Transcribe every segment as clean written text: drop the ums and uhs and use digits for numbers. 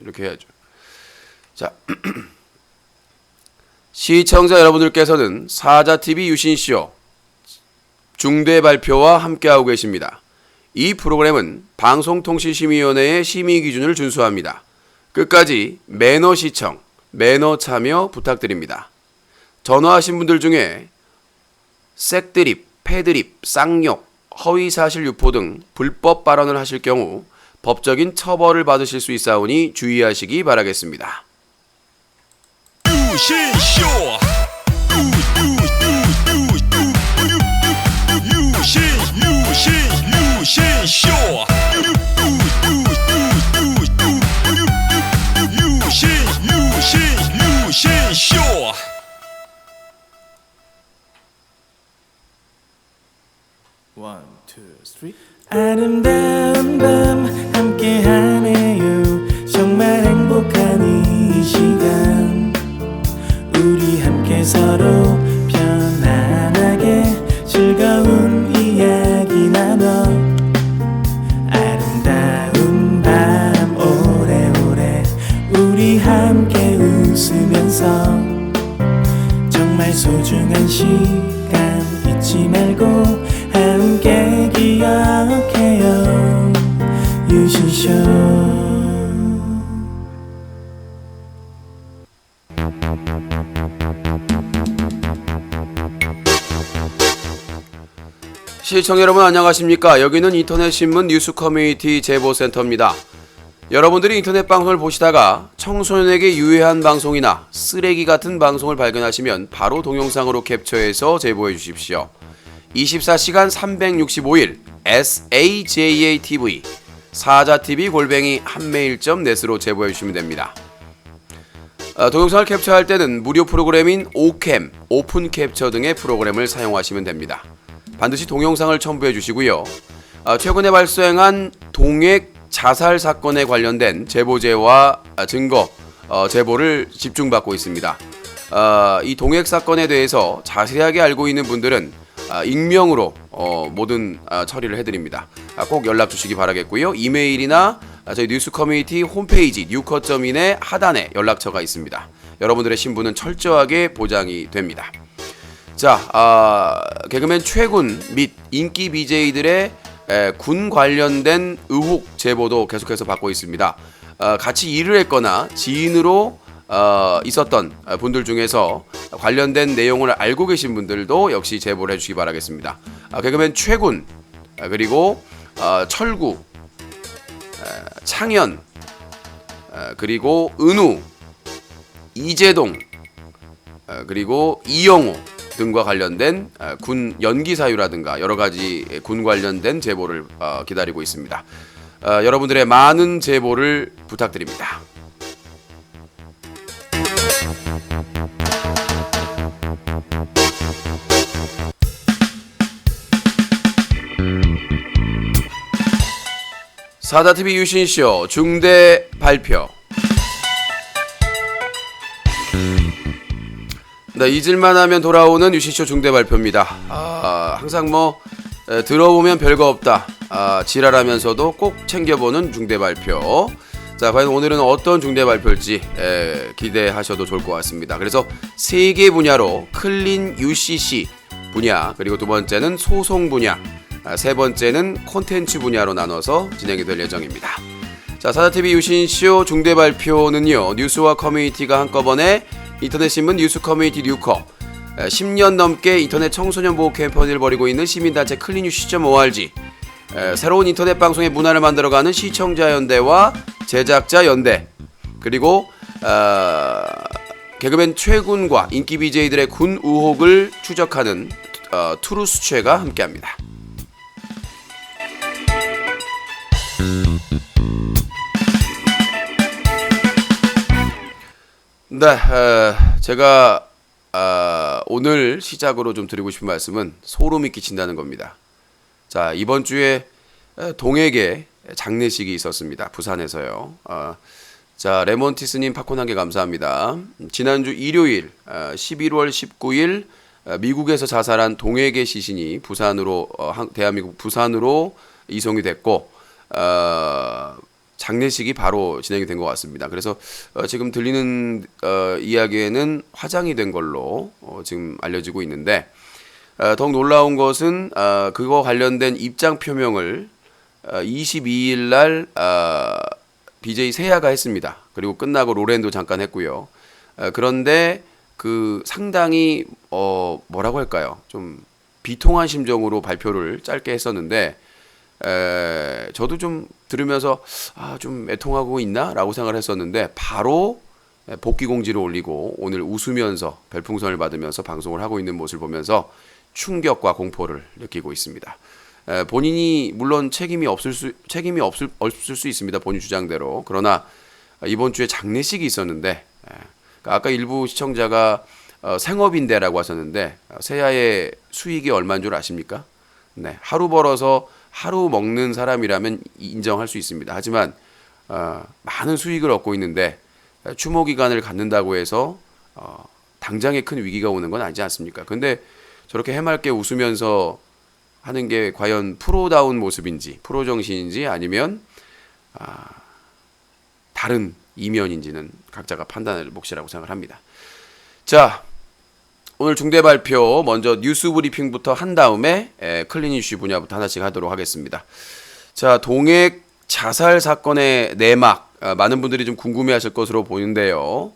이렇게 해야죠. 자, 시청자 여러분들께서는 사자TV 유신쇼 중대 발표와 함께하고 계십니다. 이 프로그램은 방송통신심의위원회의 심의 기준을 준수합니다. 끝까지 매너 시청, 매너 참여 부탁드립니다. 전화하신 분들 중에 색드립, 패드립, 쌍욕, 허위사실 유포 등 불법 발언을 하실 경우 법적인 처벌을 받으실 수 있사오니 주의하시기 바라겠습니다. One, two, three. 아름다운 밤 함께하네요. 정말 행복한 이 시간 우리 함께 서로 편안하게 즐거운 이야기 나눠 아름다운 밤 오래오래 우리 함께 웃으면서 정말 소중한 시간 잊지 말고 함께 기억해요. 유신쇼. 시청자 여러분 안녕하십니까? 여기는 인터넷신문 뉴스 커뮤니티 제보센터입니다. 여러분들이 인터넷 방송을 보시다가 청소년에게 유해한 방송이나 쓰레기 같은 방송을 발견하시면 바로 동영상으로 캡처해서 제보해 주십시오. 24시간 365일 SAJATV 사자TV 한메일.net으로 제보해 주시면 됩니다. 동영상을 캡처할 때는 무료 프로그램인 오캠, 오픈 캡처 등의 프로그램을 사용하시면 됩니다. 반드시 동영상을 첨부해 주시고요. 최근에 발생한 동액 자살 사건에 관련된 제보제와 증거, 제보를 집중받고 있습니다. 이 동액 사건에 대해서 자세하게 알고 있는 분들은 익명으로 모든 처리를 해드립니다. 꼭 연락 주시기 바라겠고요. 이메일이나 저희 뉴스 커뮤니티 홈페이지 뉴커.in의 하단에 연락처가 있습니다. 여러분들의 신분은 철저하게 보장이 됩니다. 자, 개그맨 최군 및 인기 BJ들의 군 관련된 의혹 제보도 계속해서 받고 있습니다. 같이 일을 했거나 지인으로 있었던 분들 중에서 관련된 내용을 알고 계신 분들도 역시 제보를 해주시기 바라겠습니다. 개그맨 최군, 그리고 철구, 창현, 그리고 은우, 이재동, 그리고 이영호 등과 관련된 군 연기 사유라든가 여러 가지 군 관련된 제보를 기다리고 있습니다. 여러분들의 많은 제보를 부탁드립니다. 사자TV 유신쇼 중대 발표. 네, 잊을만 하면 돌아오는 유신쇼 중대 발표입니다. 항상 들어보면 별거 없다, 지랄하면서도 꼭 챙겨보는 중대 발표. 자, 과연 오늘은 어떤 중대 발표일지 기대하셔도 좋을 것 같습니다. 그래서 3개 분야로 클린 UCC 분야, 그리고 두 번째는 소송 분야, 세 번째는 콘텐츠 분야로 나눠서 진행이 될 예정입니다. 자, 사자TV 유신쇼 중대 발표는요, 뉴스와 커뮤니티가 한꺼번에 인터넷신문 뉴스 커뮤니티 뉴커, 10년 넘게 인터넷 청소년 보호 캠페인을 벌이고 있는 시민단체 클린유시.org, 새로운 인터넷 방송의 문화를 만들어가는 시청자연대와 제작자연대, 그리고 개그맨 최군과 인기 BJ들의 군 의혹을 추적하는 투루스최가 함께합니다. 네, 제가 오늘 시작으로 좀 드리고 싶은 말씀은 소름이 끼친다는 겁니다. 자, 이번 주에 동액의 장례식이 있었습니다. 부산에서요. 자, 레몬티스님 팝콘 한 개 감사합니다. 지난주 일요일 11월 19일 미국에서 자살한 동액의 시신이 부산으로 대한민국 부산으로 이송이 됐고, 장례식이 바로 진행이 된 것 같습니다. 그래서 지금 들리는 이야기에는 화장이 된 걸로 지금 알려지고 있는데 더욱 놀라운 것은 그거 관련된 입장 표명을 22일 날 BJ 세야가 했습니다. 그리고 끝나고 로렌도 잠깐 했고요. 그런데 그 상당히 뭐라고 할까요? 좀 비통한 심정으로 발표를 짧게 했었는데 저도 좀 들으면서 좀 애통하고 있나라고 생각을 했었는데 바로 복귀 공지를 올리고 오늘 웃으면서 별풍선을 받으면서 방송을 하고 있는 모습을 보면서 충격과 공포를 느끼고 있습니다. 본인이 물론 책임이 없을 수 있습니다. 본인 주장대로. 그러나 이번 주에 장례식이 있었는데 아까 일부 시청자가 생업인데라고 하셨는데 세야의 수익이 얼마인 줄 아십니까? 네, 하루 벌어서 하루 먹는 사람이라면 인정할 수 있습니다. 하지만 많은 수익을 얻고 있는데 추모 기간을 갖는다고 해서 당장에 큰 위기가 오는 건 아니지 않습니까? 근데 저렇게 해맑게 웃으면서 하는 게 과연 프로다운 모습인지, 프로 정신인지 아니면 다른 이면인지는 각자가 판단할 몫이라고 생각합니다. 자, 오늘 중대 발표 먼저 뉴스 브리핑부터 한 다음에 클린 이슈 분야부터 하나씩 하도록 하겠습니다. 자, 동액 자살 사건의 내막 많은 분들이 좀 궁금해하실 것으로 보이는데요.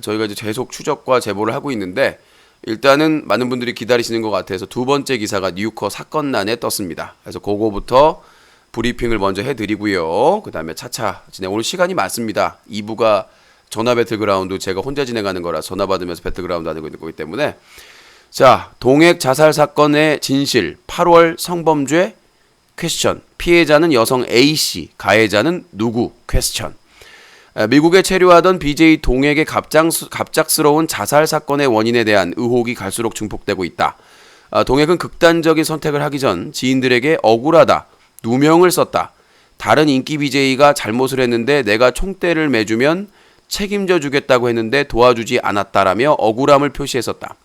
저희가 이제 계속 추적과 제보를 하고 있는데 일단은 많은 분들이 기다리시는 것 같아서 두 번째 기사가 뉴커 사건란에 떴습니다. 그래서 그거부터 브리핑을 먼저 해드리고요. 그 다음에 차차 진행. 오늘 시간이 많습니다. 2부가 전화 배틀그라운드 제가 혼자 진행하는 거라 전화 받으면서 배틀그라운드 하는 거기 때문에 자, 동액 자살 사건의 진실 8월 성범죄 퀘스천. 피해자는 여성 A씨, 가해자는 누구? 퀘스천. 미국에 체류하던 BJ 동액의 갑작스러운 자살 사건의 원인에 대한 의혹이 갈수록 증폭되고 있다. 동액은 극단적인 선택을 하기 전 지인들에게 억울하다, 누명을 썼다. 다른 인기 BJ가 잘못을 했는데 내가 총대를 매주면 책임져 주겠다고 했는데 도와주지 않았다라며 억울함을 표시했었다.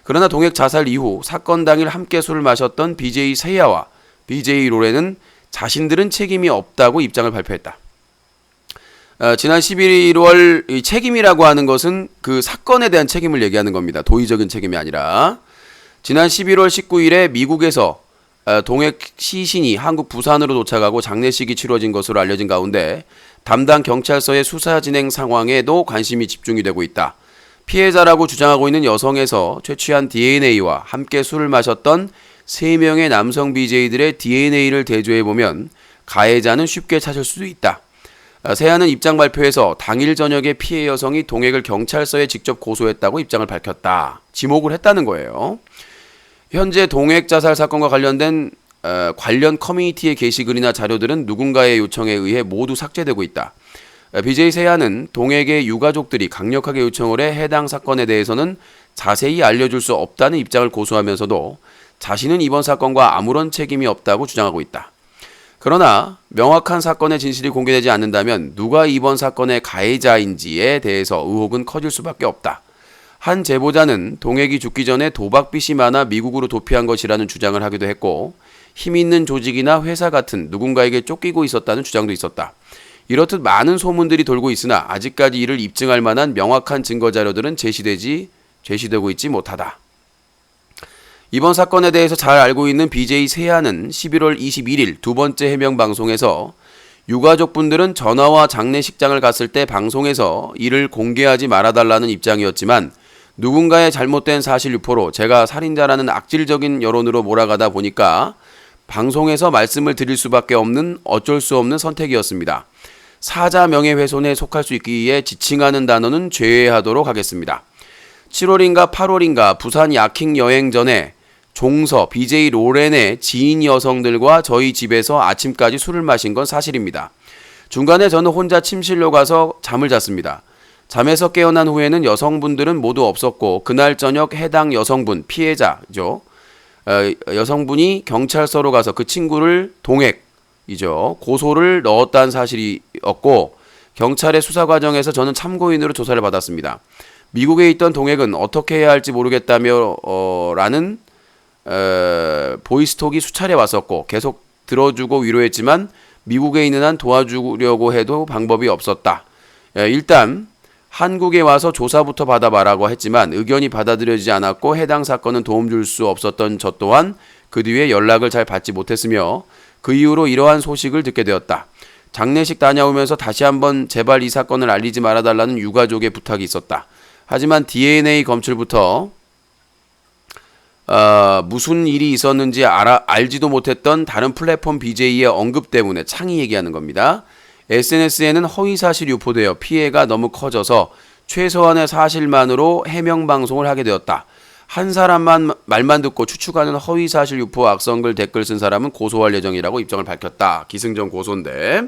그러나 동액 자살 이후 사건 당일 함께 술을 마셨던 BJ 세야와 BJ 로렌은 자신들은 책임이 없다고 입장을 발표했다. 지난 11월 이 책임이라고 하는 것은 그 사건에 대한 책임을 얘기하는 겁니다. 도의적인 책임이 아니라. 지난 11월 19일에 미국에서 동액 시신이 한국 부산으로 도착하고 장례식이 치러진 것으로 알려진 가운데 담당 경찰서의 수사 진행 상황에도 관심이 집중이 되고 있다. 피해자라고 주장하고 있는 여성에서 채취한 DNA와 함께 술을 마셨던 3명의 남성 BJ들의 DNA를 대조해보면 가해자는 쉽게 찾을 수도 있다. 세야는 입장 발표에서 당일 저녁에 피해 여성이 동액을 경찰서에 직접 고소했다고 입장을 밝혔다. 지목을 했다는 거예요. 현재 동액 자살 사건과 관련된 관련 커뮤니티의 게시글이나 자료들은 누군가의 요청에 의해 모두 삭제되고 있다. BJ 세야는 동액의 유가족들이 강력하게 요청을 해 해당 사건에 대해서는 자세히 알려줄 수 없다는 입장을 고수하면서도 자신은 이번 사건과 아무런 책임이 없다고 주장하고 있다. 그러나 명확한 사건의 진실이 공개되지 않는다면 누가 이번 사건의 가해자인지에 대해서 의혹은 커질 수밖에 없다. 한 제보자는 동액이 죽기 전에 도박빚이 많아 미국으로 도피한 것이라는 주장을 하기도 했고 힘 있는 조직이나 회사 같은 누군가에게 쫓기고 있었다는 주장도 있었다. 이렇듯 많은 소문들이 돌고 있으나 아직까지 이를 입증할 만한 명확한 증거 자료들은 제시되고 있지 못하다. 이번 사건에 대해서 잘 알고 있는 BJ 세야는 11월 21일 두 번째 해명 방송에서 유가족분들은 전화와 장례식장을 갔을 때 방송에서 이를 공개하지 말아달라는 입장이었지만 누군가의 잘못된 사실 유포로 제가 살인자라는 악질적인 여론으로 몰아가다 보니까 방송에서 말씀을 드릴 수밖에 없는 어쩔 수 없는 선택이었습니다. 사자 명예훼손에 속할 수 있기에 지칭하는 단어는 제외하도록 하겠습니다. 7월인가 8월인가 부산 야킹 여행 전에 종서 BJ 로렌의 지인 여성들과 저희 집에서 아침까지 술을 마신 건 사실입니다. 중간에 저는 혼자 침실로 가서 잠을 잤습니다. 잠에서 깨어난 후에는 여성분들은 모두 없었고 그날 저녁 해당 여성분, 피해자죠. 여성분이 경찰서로 가서 그 친구를 동액이죠. 고소를 넣었다는 사실이었고 경찰의 수사 과정에서 저는 참고인으로 조사를 받았습니다. 미국에 있던 동액은 어떻게 해야 할지 모르겠다며 라는 보이스톡이 수차례 왔었고 계속 들어주고 위로했지만 미국에 있는 한 도와주려고 해도 방법이 없었다. 일단 한국에 와서 조사부터 받아봐라고 했지만 의견이 받아들여지지 않았고 해당 사건은 도움 줄 수 없었던 저 또한 그 뒤에 연락을 잘 받지 못했으며 그 이후로 이러한 소식을 듣게 되었다. 장례식 다녀오면서 다시 한번 제발 이 사건을 알리지 말아달라는 유가족의 부탁이 있었다. 하지만 DNA 검출부터 무슨 일이 있었는지 알지도 못했던 다른 플랫폼 BJ의 언급 때문에 창이 얘기하는 겁니다. SNS에는 허위사실 유포되어 피해가 너무 커져서 최소한의 사실만으로 해명 방송을 하게 되었다. 한 사람만 말만 듣고 추측하는 허위사실 유포 악성글 댓글 쓴 사람은 고소할 예정이라고 입장을 밝혔다. 기승전 고소인데.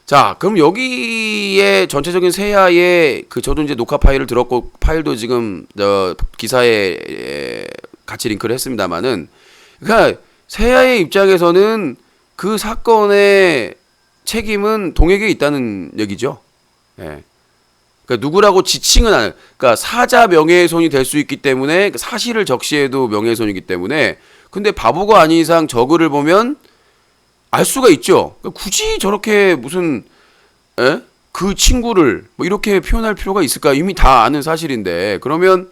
자, 그럼 여기에 전체적인 세야의 저도 이제 녹화 파일을 들었고 파일도 지금 기사에 같이 링크를 했습니다만은, 그러니까 세야의 입장에서는 그 사건의 책임은 동에게 있다는 얘기죠. 예. 그러니까 누구라고 지칭은 안, 그러니까 사자 명예훼손이 될 수 있기 때문에 사실을 적시해도 명예훼손이기 때문에, 근데 바보가 아닌 이상 저글을 보면 알 수가 있죠. 그러니까 굳이 저렇게 무슨 그 친구를 뭐 이렇게 표현할 필요가 있을까? 이미 다 아는 사실인데, 그러면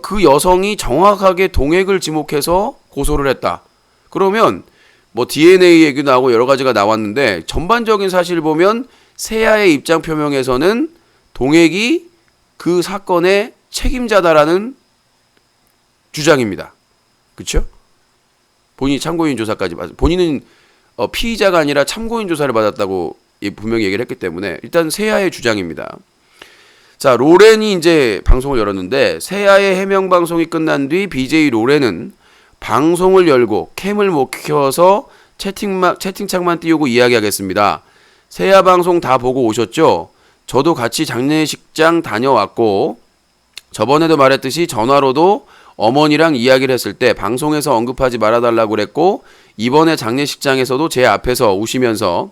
그 여성이 정확하게 동액을 지목해서 고소를 했다. 그러면 뭐 DNA 얘기도 나오고 여러 가지가 나왔는데 전반적인 사실 보면 세야의 입장 표명에서는 동액이 그 사건의 책임자다라는 주장입니다. 그렇죠? 본인이 참고인 조사까지 본인은 피의자가 아니라 참고인 조사를 받았다고 분명히 얘기를 했기 때문에 일단 세야의 주장입니다. 자, 로렌이 이제 방송을 열었는데 세야의 해명 방송이 끝난 뒤 BJ 로렌은 방송을 열고 캠을 못 켜서 채팅창만 띄우고 이야기하겠습니다. 세야 방송 다 보고 오셨죠? 저도 같이 장례식장 다녀왔고 저번에도 말했듯이 전화로도 어머니랑 이야기를 했을 때 방송에서 언급하지 말아달라고 그랬고 이번에 장례식장에서도 제 앞에서 우시면서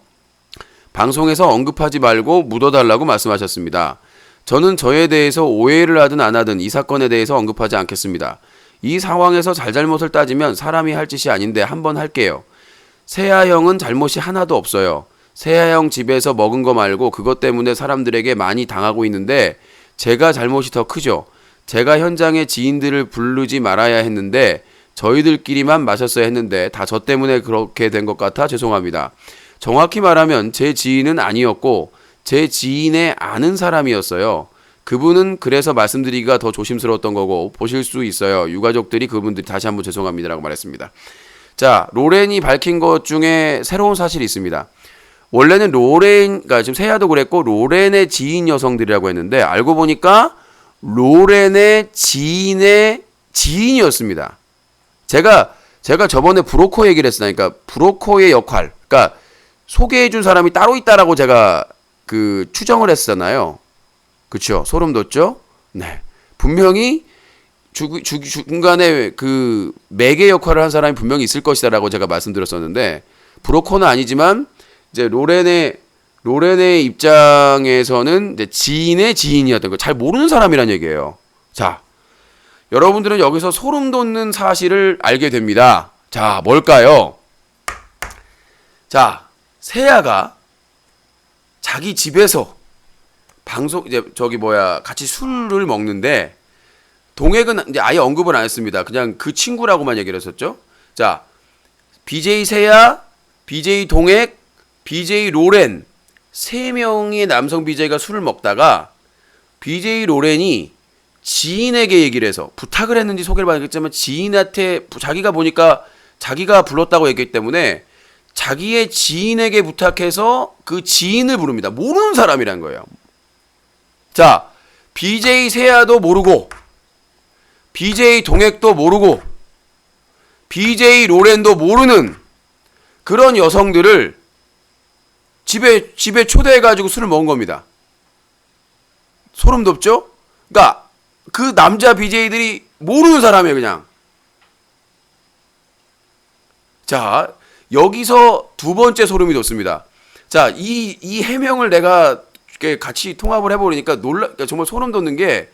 방송에서 언급하지 말고 묻어달라고 말씀하셨습니다. 저는 저에 대해서 오해를 하든 안 하든 이 사건에 대해서 언급하지 않겠습니다. 이 상황에서 잘잘못을 따지면 사람이 할 짓이 아닌데 한번 할게요. 세야 형은 잘못이 하나도 없어요. 세야 형 집에서 먹은 거 말고 그것 때문에 사람들에게 많이 당하고 있는데 제가 잘못이 더 크죠. 제가 현장에 지인들을 부르지 말아야 했는데 저희들끼리만 마셨어야 했는데 다 저 때문에 그렇게 된 것 같아 죄송합니다. 정확히 말하면 제 지인은 아니었고 제 지인의 아는 사람이었어요. 그분은 그래서 말씀드리기가 더 조심스러웠던 거고 보실 수 있어요. 유가족들이 그분들이 다시 한번 죄송합니다라고 말했습니다. 자, 로렌이 밝힌 것 중에 새로운 사실이 있습니다. 원래는 그러니까 지금 세야도 그랬고 로렌의 지인 여성들이라고 했는데 알고 보니까 로렌의 지인의 지인이었습니다. 제가 저번에 브로커 얘기를 했으니까 브로커의 역할, 그러니까 소개해준 사람이 따로 있다라고 제가 추정을 했잖아요. 그쵸? 소름 돋죠? 네. 분명히 중간에 매개 역할을 한 사람이 분명히 있을 것이다라고 제가 말씀드렸었는데, 브로커는 아니지만, 이제 로렌의 입장에서는 이제 지인의 지인이었던 거, 잘 모르는 사람이란 얘기예요. 자, 여러분들은 여기서 소름 돋는 사실을 알게 됩니다. 자, 뭘까요? 자, 세야가 자기 집에서 같이 술을 먹는데, 동액은 이제 아예 언급을 안 했습니다. 그냥 그 친구라고만 얘기를 했었죠. 자, BJ 세야, BJ 동액, BJ 로렌, 3명의 남성 BJ가 술을 먹다가, BJ 로렌이 지인에게 얘기를 해서, 부탁을 했는지 소개를 받았겠지만, 지인한테, 자기가 보니까 자기가 불렀다고 얘기했기 때문에, 자기의 지인에게 부탁해서 그 지인을 부릅니다. 모르는 사람이란 거예요. 자, BJ 세야도 모르고 BJ 동액도 모르고 BJ 로렌도 모르는 그런 여성들을 집에 초대해가지고 술을 먹은 겁니다. 소름 돋죠? 그러니까 그 남자 BJ들이 모르는 사람이에요, 그냥. 자, 여기서 두 번째 소름이 돋습니다. 자, 이 해명을 내가 같이 통합을 해버리니까 정말 소름 돋는 게,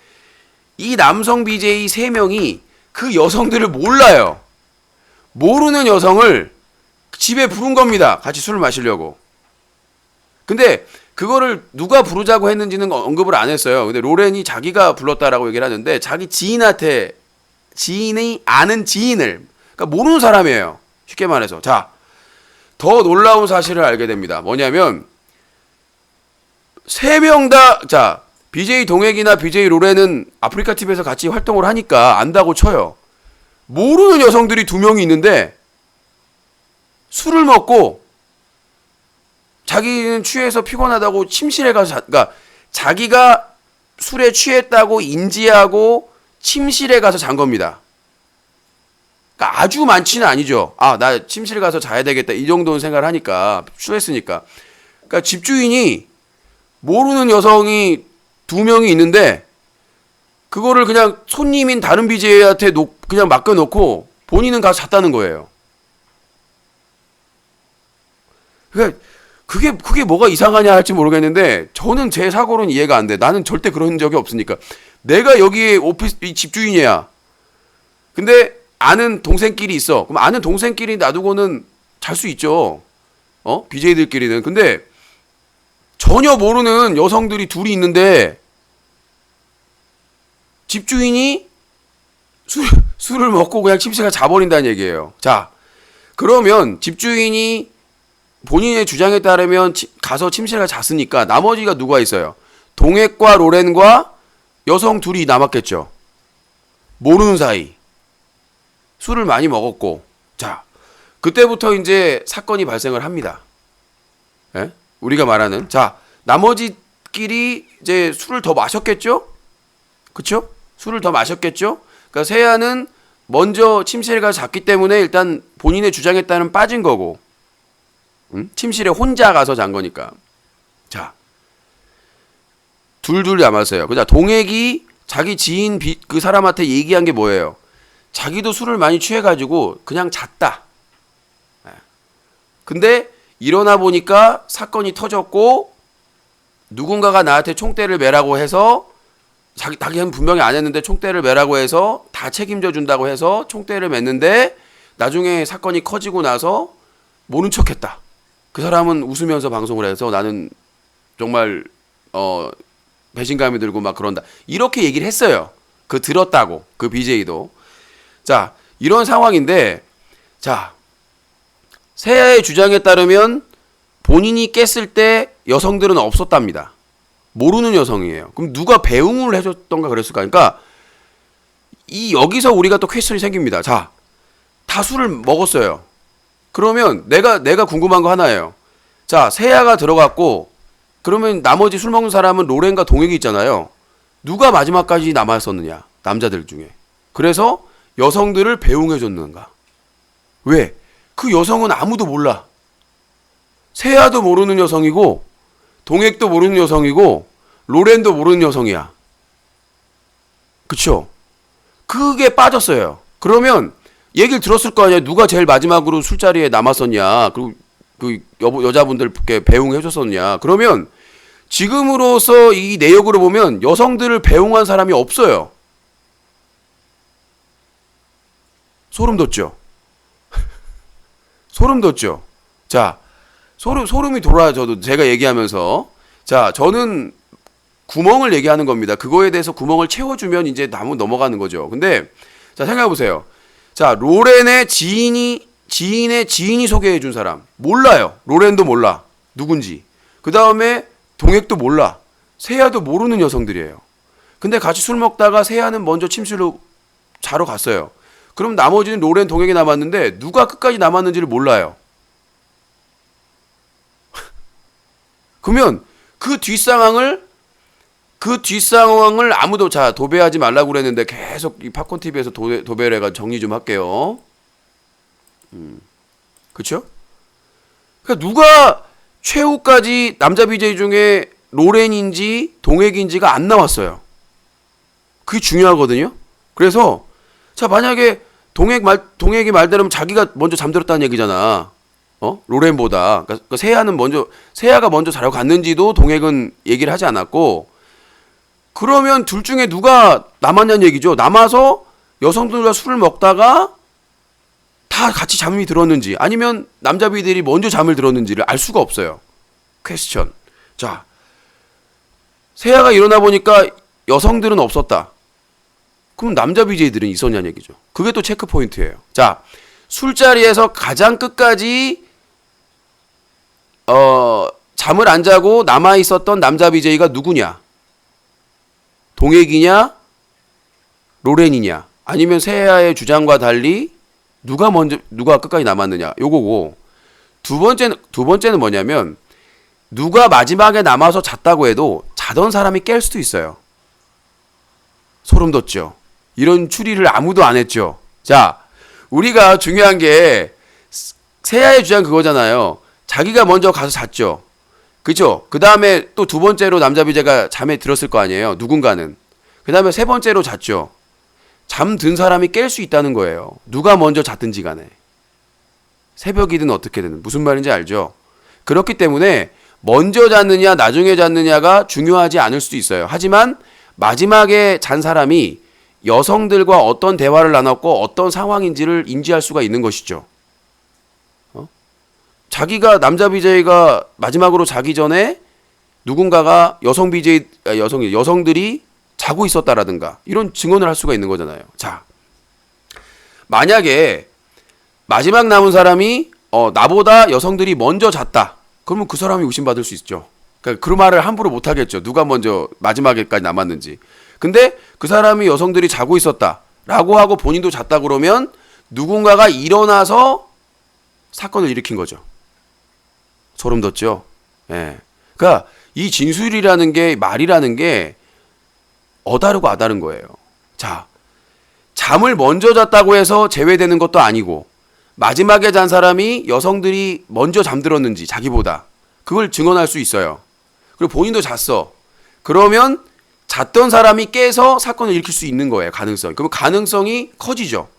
이 남성 BJ 3명이 그 여성들을 몰라요. 모르는 여성을 집에 부른 겁니다. 같이 술을 마시려고. 근데 그거를 누가 부르자고 했는지는 언급을 안 했어요. 근데 로렌이 자기가 불렀다라고 얘기를 하는데 자기 지인한테 지인이 아는 지인을 그러니까 모르는 사람이에요. 쉽게 말해서. 자, 더 놀라운 사실을 알게 됩니다. 뭐냐면 세 명 다 자, BJ 동혁이나 BJ 로렌은 아프리카 TV에서 같이 활동을 하니까 안다고 쳐요. 모르는 여성들이 2명이 있는데 술을 먹고 자기는 취해서 피곤하다고 침실에 가서 그러니까 자기가 술에 취했다고 인지하고 침실에 가서 잔 겁니다. 그러니까 아주 많지는 아니죠. 아, 나 침실에 가서 자야 되겠다. 이 정도는 생각을 하니까 취했으니까. 그러니까 집주인이 모르는 여성이 2명이 있는데 그거를 그냥 손님인 다른 BJ한테 그냥 맡겨놓고 본인은 가서 잤다는 거예요. 그러니까 그게 뭐가 이상하냐 할지 모르겠는데 저는 제 사고로는 이해가 안 돼. 나는 절대 그런 적이 없으니까. 내가 여기에 오피스 집주인이야. 근데 아는 동생끼리 있어. 그럼 아는 동생끼리 놔두고는 잘 수 있죠. BJ들끼리는. 근데 전혀 모르는 여성들이 둘이 있는데 집주인이 술을 먹고 그냥 침실에 자버린다는 얘기예요. 자, 그러면 집주인이 본인의 주장에 따르면 가서 침실에 잤으니까 나머지가 누가 있어요? 동혁과 로렌과 여성 둘이 남았겠죠. 모르는 사이. 술을 많이 먹었고. 자, 그때부터 이제 사건이 발생을 합니다. 예? 우리가 말하는. 자, 나머지끼리 이제 술을 더 마셨겠죠? 그쵸? 술을 더 마셨겠죠? 그러니까 세아는 먼저 침실에 가서 잤기 때문에 일단 본인의 주장에 따른 빠진 거고. 침실에 혼자 가서 잔 거니까. 자, 둘 남았어요. 그자 동혁이 자기 지인 그 사람한테 얘기한 게 뭐예요? 자기도 술을 많이 취해가지고 그냥 잤다. 근데 일어나 보니까 사건이 터졌고 누군가가 나한테 총대를 매라고 해서 자기는 분명히 안 했는데 총대를 매라고 해서 다 책임져 준다고 해서 총대를 맸는데 나중에 사건이 커지고 나서 모른 척했다. 그 사람은 웃으면서 방송을 해서 나는 정말 배신감이 들고 막 그런다. 이렇게 얘기를 했어요. 그 들었다고. 그 BJ도. 자, 이런 상황인데 자, 세아의 주장에 따르면 본인이 깼을 때 여성들은 없었답니다. 모르는 여성이에요. 그럼 누가 배웅을 해줬던가 그랬을까? 그러니까 여기서 우리가 또 퀘스천이 생깁니다. 자, 다 술을 먹었어요. 그러면 내가 궁금한 거 하나예요. 자, 세아가 들어갔고 그러면 나머지 술 먹는 사람은 로렌과 동혁이 있잖아요. 누가 마지막까지 남았었느냐? 남자들 중에. 그래서 여성들을 배웅해 줬는가? 왜? 그 여성은 아무도 몰라. 세아도 모르는 여성이고 동혁도 모르는 여성이고 로렌도 모르는 여성이야. 그쵸? 그게 빠졌어요. 그러면 얘기를 들었을 거 아니야. 누가 제일 마지막으로 술자리에 남았었냐. 그리고 그 여자분들께 배웅해 줬었냐. 그러면 지금으로서 이 내역으로 보면 여성들을 배웅한 사람이 없어요. 소름 돋죠? 소름 돋죠? 자, 소름이 돋아요. 저도 제가 얘기하면서. 자, 저는 구멍을 얘기하는 겁니다. 그거에 대해서 구멍을 채워주면 이제 넘어가는 거죠. 근데 자, 생각해보세요. 자, 로렌의 지인의 지인이 소개해준 사람 몰라요. 로렌도 몰라. 누군지. 그 다음에 동혁도 몰라. 세아도 모르는 여성들이에요. 근데 같이 술 먹다가 세아는 먼저 침실로 자러 갔어요. 그럼 나머지는 로렌, 동혁이 남았는데 누가 끝까지 남았는지를 몰라요. 그러면 그 뒷상황을 아무도 도배하지 말라고 그랬는데 계속 이 팝콘 TV에서 도배를 해가 정리 좀 할게요. 그쵸? 그러니까 누가 최후까지 남자 BJ 중에 로렌인지 동혁인지가 안 나왔어요. 그게 중요하거든요. 그래서 자, 만약에 동혁이 말대로 자기가 먼저 잠들었다는 얘기잖아. 로렌보다. 그러니까 세아가 먼저 자러 갔는지도 동혁은 얘기를 하지 않았고, 그러면 둘 중에 누가 남았냐는 얘기죠. 남아서 여성들과 술을 먹다가 다 같이 잠이 들었는지 아니면 남자 BJ들이 먼저 잠을 들었는지를 알 수가 없어요. 퀘스천. 자, 세아가 일어나 보니까 여성들은 없었다. 그럼 남자 BJ들은 있었냐는 얘기죠. 그게 또 체크 포인트예요. 자, 술자리에서 가장 끝까지 잠을 안 자고 남아 있었던 남자 BJ가 누구냐? 동혁이냐? 로렌이냐? 아니면 세아의 주장과 달리 누가 끝까지 남았느냐? 요거고. 두 번째는 뭐냐면 누가 마지막에 남아서 잤다고 해도 자던 사람이 깰 수도 있어요. 소름 돋죠. 이런 추리를 아무도 안 했죠. 자, 우리가 중요한 게 세아의 주장 그거잖아요. 자기가 먼저 가서 잤죠. 그죠? 그 다음에 또 두 번째로 남자 BJ가 잠에 들었을 거 아니에요. 누군가는. 그 다음에 세 번째로 잤죠. 잠든 사람이 깰 수 있다는 거예요. 누가 먼저 잤든지 간에. 새벽이든 어떻게든. 무슨 말인지 알죠? 그렇기 때문에 먼저 잤느냐 나중에 잤느냐가 중요하지 않을 수도 있어요. 하지만 마지막에 잔 사람이 여성들과 어떤 대화를 나눴고 어떤 상황인지를 인지할 수가 있는 것이죠. 자기가 남자 BJ가 마지막으로 자기 전에 누군가가 여성들이 자고 있었다라든가 이런 증언을 할 수가 있는 거잖아요. 자, 만약에 마지막 남은 사람이 나보다 여성들이 먼저 잤다. 그러면 그 사람이 의심받을 수 있죠. 그러니까 그 말을 함부로 못 하겠죠. 누가 먼저 마지막에까지 남았는지. 근데 그 사람이 여성들이 자고 있었다라고 하고 본인도 잤다 그러면 누군가가 일어나서 사건을 일으킨 거죠. 소름 돋죠. 예. 그러니까 이 진술이라는 게 말이라는 게 어다르고 아다른 거예요. 자, 잠을 먼저 잤다고 해서 제외되는 것도 아니고 마지막에 잔 사람이 여성들이 먼저 잠들었는지 자기보다 그걸 증언할 수 있어요. 그리고 본인도 잤어. 그러면 잤던 사람이 깨서 사건을 일으킬 수 있는 거예요. 가능성. 그러면 가능성이 커지죠.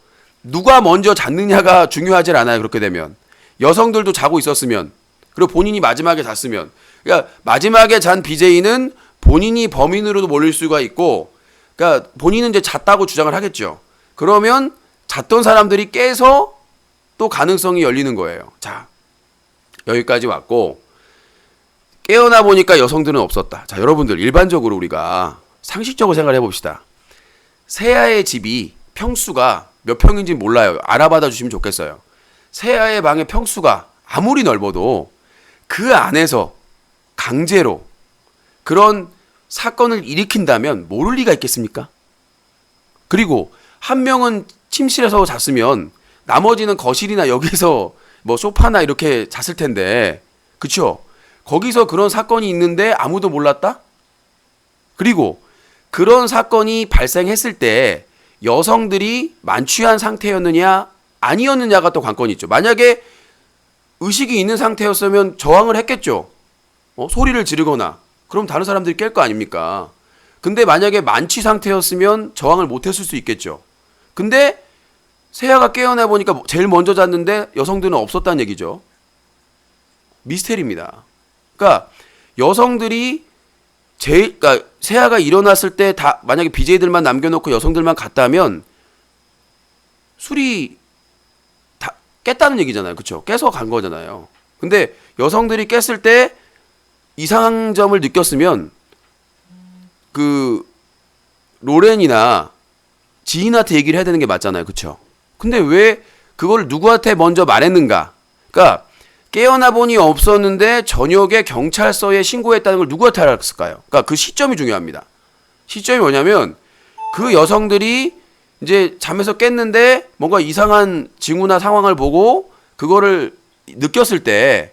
누가 먼저 잤느냐가 중요하지 않아요. 그렇게 되면 여성들도 자고 있었으면 그리고 본인이 마지막에 잤으면 그러니까 마지막에 잔 BJ는 본인이 범인으로도 몰릴 수가 있고 그러니까 본인은 이제 잤다고 주장을 하겠죠. 그러면 잤던 사람들이 깨서 또 가능성이 열리는 거예요. 자, 여기까지 왔고 깨어나 보니까 여성들은 없었다. 자, 여러분들 일반적으로 우리가 상식적으로 생각을 해봅시다. 세아의 집이 평수가 몇 평인지 몰라요. 알아봐다 주시면 좋겠어요. 세아의 방의 평수가 아무리 넓어도 그 안에서 강제로 그런 사건을 일으킨다면 모를 리가 있겠습니까? 그리고 한 명은 침실에서 잤으면 나머지는 거실이나 여기서 뭐 소파나 이렇게 잤을 텐데, 그쵸? 거기서 그런 사건이 있는데 아무도 몰랐다? 그리고 그런 사건이 발생했을 때 여성들이 만취한 상태였느냐 아니었느냐가 또 관건이 있죠. 만약에 의식이 있는 상태였으면 저항을 했겠죠. 소리를 지르거나 그럼 다른 사람들이 깰 거 아닙니까? 근데 만약에 만취 상태였으면 저항을 못했을 수 있겠죠. 근데 세아가 깨어나 보니까 제일 먼저 잤는데 여성들은 없었다는 얘기죠. 미스테리입니다. 그러니까 여성들이 그러니까 세아가 일어났을 때 다 만약에 BJ들만 남겨놓고 여성들만 갔다면 술이 다 깼다는 얘기잖아요. 그렇죠? 깨서 간 거잖아요. 근데 여성들이 깼을 때 이상한 점을 느꼈으면 그 로렌이나 지인한테 얘기를 해야 되는 게 맞잖아요. 그렇죠? 근데 왜 그걸 누구한테 먼저 말했는가? 그러니까 깨어나 보니 없었는데 저녁에 경찰서에 신고했다는 걸 누구한테 알았을까요? 그러니까 그 시점이 중요합니다. 시점이 뭐냐면 그 여성들이 이제 잠에서 깼는데 뭔가 이상한 징후나 상황을 보고 그거를 느꼈을 때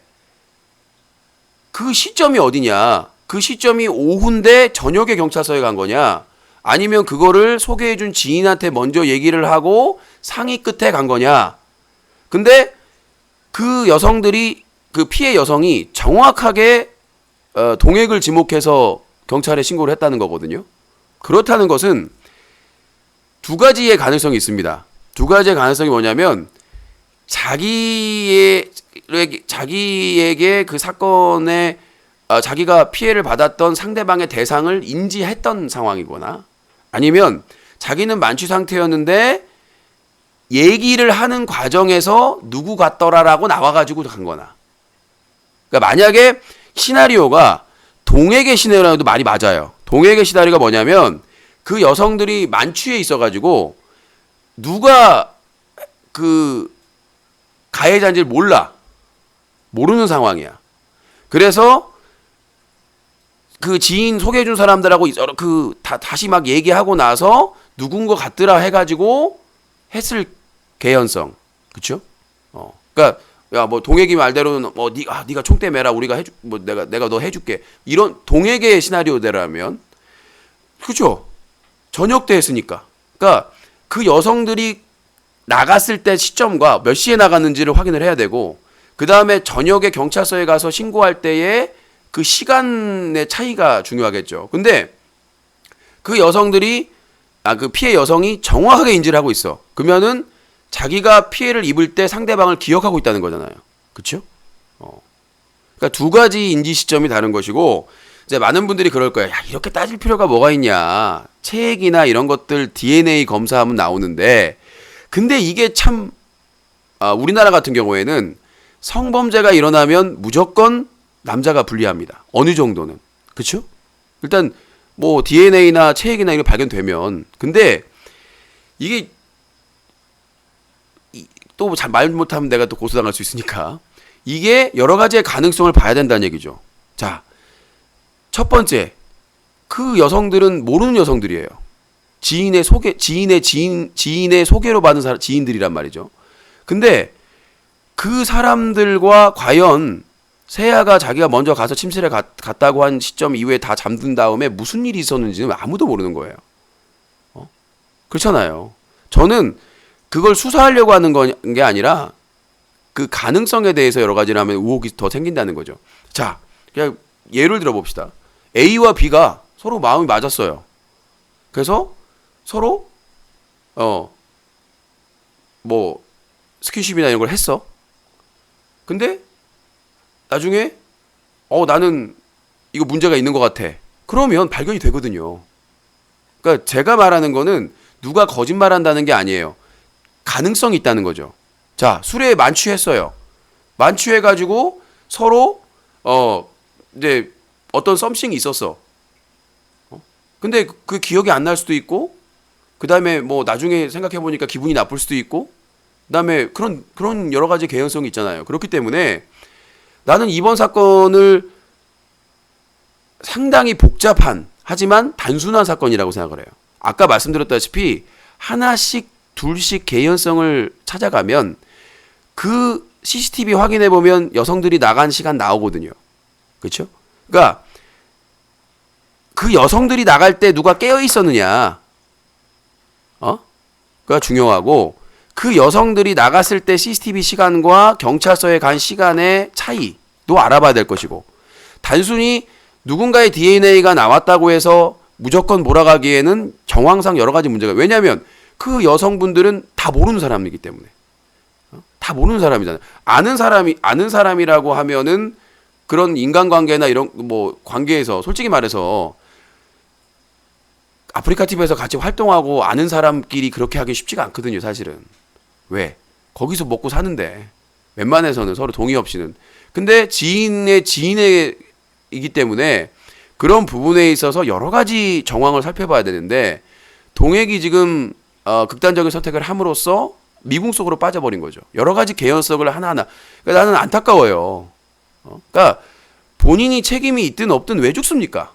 그 시점이 어디냐? 그 시점이 오후인데 저녁에 경찰서에 간 거냐? 아니면 그거를 소개해준 지인한테 먼저 얘기를 하고 상의 끝에 간 거냐? 근데 그 여성들이 그 피해 여성이 정확하게 동액을 지목해서 경찰에 신고를 했다는 거거든요. 그렇다는 것은 두 가지의 가능성이 있습니다. 두 가지의 가능성이 뭐냐면 자기에게 그 사건에 자기가 피해를 받았던 상대방의 대상을 인지했던 상황이거나 아니면 자기는 만취 상태였는데 얘기를 하는 과정에서 누구 같더라라고 나와가지고 간 거나. 그러니까 만약에 시나리오가 동액의 시나리오도 말이 맞아요. 동액의 시나리오가 뭐냐면 그 여성들이 만취해 있어가지고 누가 그 가해자인지를 모르는 상황이야. 그래서 그 지인 소개해준 사람들하고 다시 막 얘기하고 나서 누군 거 같더라 해가지고 했을 개연성, 그쵸? 그러니까 야 뭐 동혁이 말대로는 뭐 네가 총대 매라 우리가 해주 뭐 내가 너 해줄게 이런 동혁의 시나리오대라면 그죠? 저녁 때 했으니까. 그러니까 그 여성들이 나갔을 때 시점과 몇 시에 나갔는지를 확인을 해야 되고 그 다음에 저녁에 경찰서에 가서 신고할 때의 그 시간의 차이가 중요하겠죠. 근데 그 여성들이 그 피해 여성이 정확하게 인지를 하고 있어. 그러면은 자기가 피해를 입을 때 상대방을 기억하고 있다는 거잖아요. 그렇죠? 그러니까 두 가지 인지 시점이 다른 것이고 이제 많은 분들이 그럴 거예요. 야, 이렇게 따질 필요가 뭐가 있냐. 체액이나 이런 것들 DNA 검사하면 나오는데 근데 이게 참 우리나라 같은 경우에는 성범죄가 일어나면 무조건 남자가 불리합니다. 어느 정도는. 그렇죠? 일단 뭐 DNA나 체액이나 이런 게 발견되면 근데 이게 또 잘 말 못하면 내가 또 고소당할 수 있으니까 이게 여러 가지의 가능성을 봐야 된다는 얘기죠. 자, 첫 번째 그 여성들은 모르는 여성들이에요. 지인의 소개로 받은 지인들이란 말이죠. 근데 그 사람들과 과연 세아가 자기가 먼저 가서 침실에 갔다고 한 시점 이후에 다 잠든 다음에 무슨 일이 있었는지는 아무도 모르는 거예요. 그렇잖아요. 저는 그걸 수사하려고 하는 게 아니라 그 가능성에 대해서 여러 가지를 하면 의혹이 더 생긴다는 거죠. 자, 그냥 예를 들어 봅시다. A와 B가 서로 마음이 맞았어요. 그래서 서로 뭐 스킨십이나 이런 걸 했어. 근데 나중에 나는 이거 문제가 있는 것 같아. 그러면 발견이 되거든요. 그러니까 제가 말하는 거는 누가 거짓말한다는 게 아니에요. 가능성이 있다는 거죠. 자, 술에 만취했어요. 만취해가지고 서로 이제 어떤 썸씽이 있었어. 근데 그 기억이 안 날 수도 있고, 그 다음에 뭐 나중에 생각해 보니까 기분이 나쁠 수도 있고, 그 다음에 그런 여러 가지 개연성이 있잖아요. 그렇기 때문에 나는 이번 사건을 상당히 복잡한 하지만 단순한 사건이라고 생각을 해요. 아까 말씀드렸다시피 하나씩 둘씩 개연성을 찾아가면 그 CCTV 확인해 보면 여성들이 나간 시간 나오거든요. 그렇죠? 그러니까 그 여성들이 나갈 때 누가 깨어 있었느냐, 그가 중요하고 그 여성들이 나갔을 때 CCTV 시간과 경찰서에 간 시간의 차이도 알아봐야 될 것이고 단순히 누군가의 DNA가 나왔다고 해서 무조건 몰아가기에는 정황상 여러 가지 문제가 왜냐하면 그 여성분들은 다 모르는 사람이기 때문에 다 모르는 사람이잖아요. 아는 사람이라고 하면은 그런 인간관계나 이런 뭐 관계에서 솔직히 말해서 아프리카 TV에서 같이 활동하고 아는 사람끼리 그렇게 하기 쉽지가 않거든요, 사실은. 왜? 거기서 먹고 사는데 웬만해서는 서로 동의 없이는. 근데 지인이기 때문에 그런 부분에 있어서 여러 가지 정황을 살펴봐야 되는데 동액이 지금 극단적인 선택을 함으로써 미궁 속으로 빠져버린 거죠. 여러 가지 개연성을 하나하나. 그러니까 나는 안타까워요. 그러니까 본인이 책임이 있든 없든 왜 죽습니까?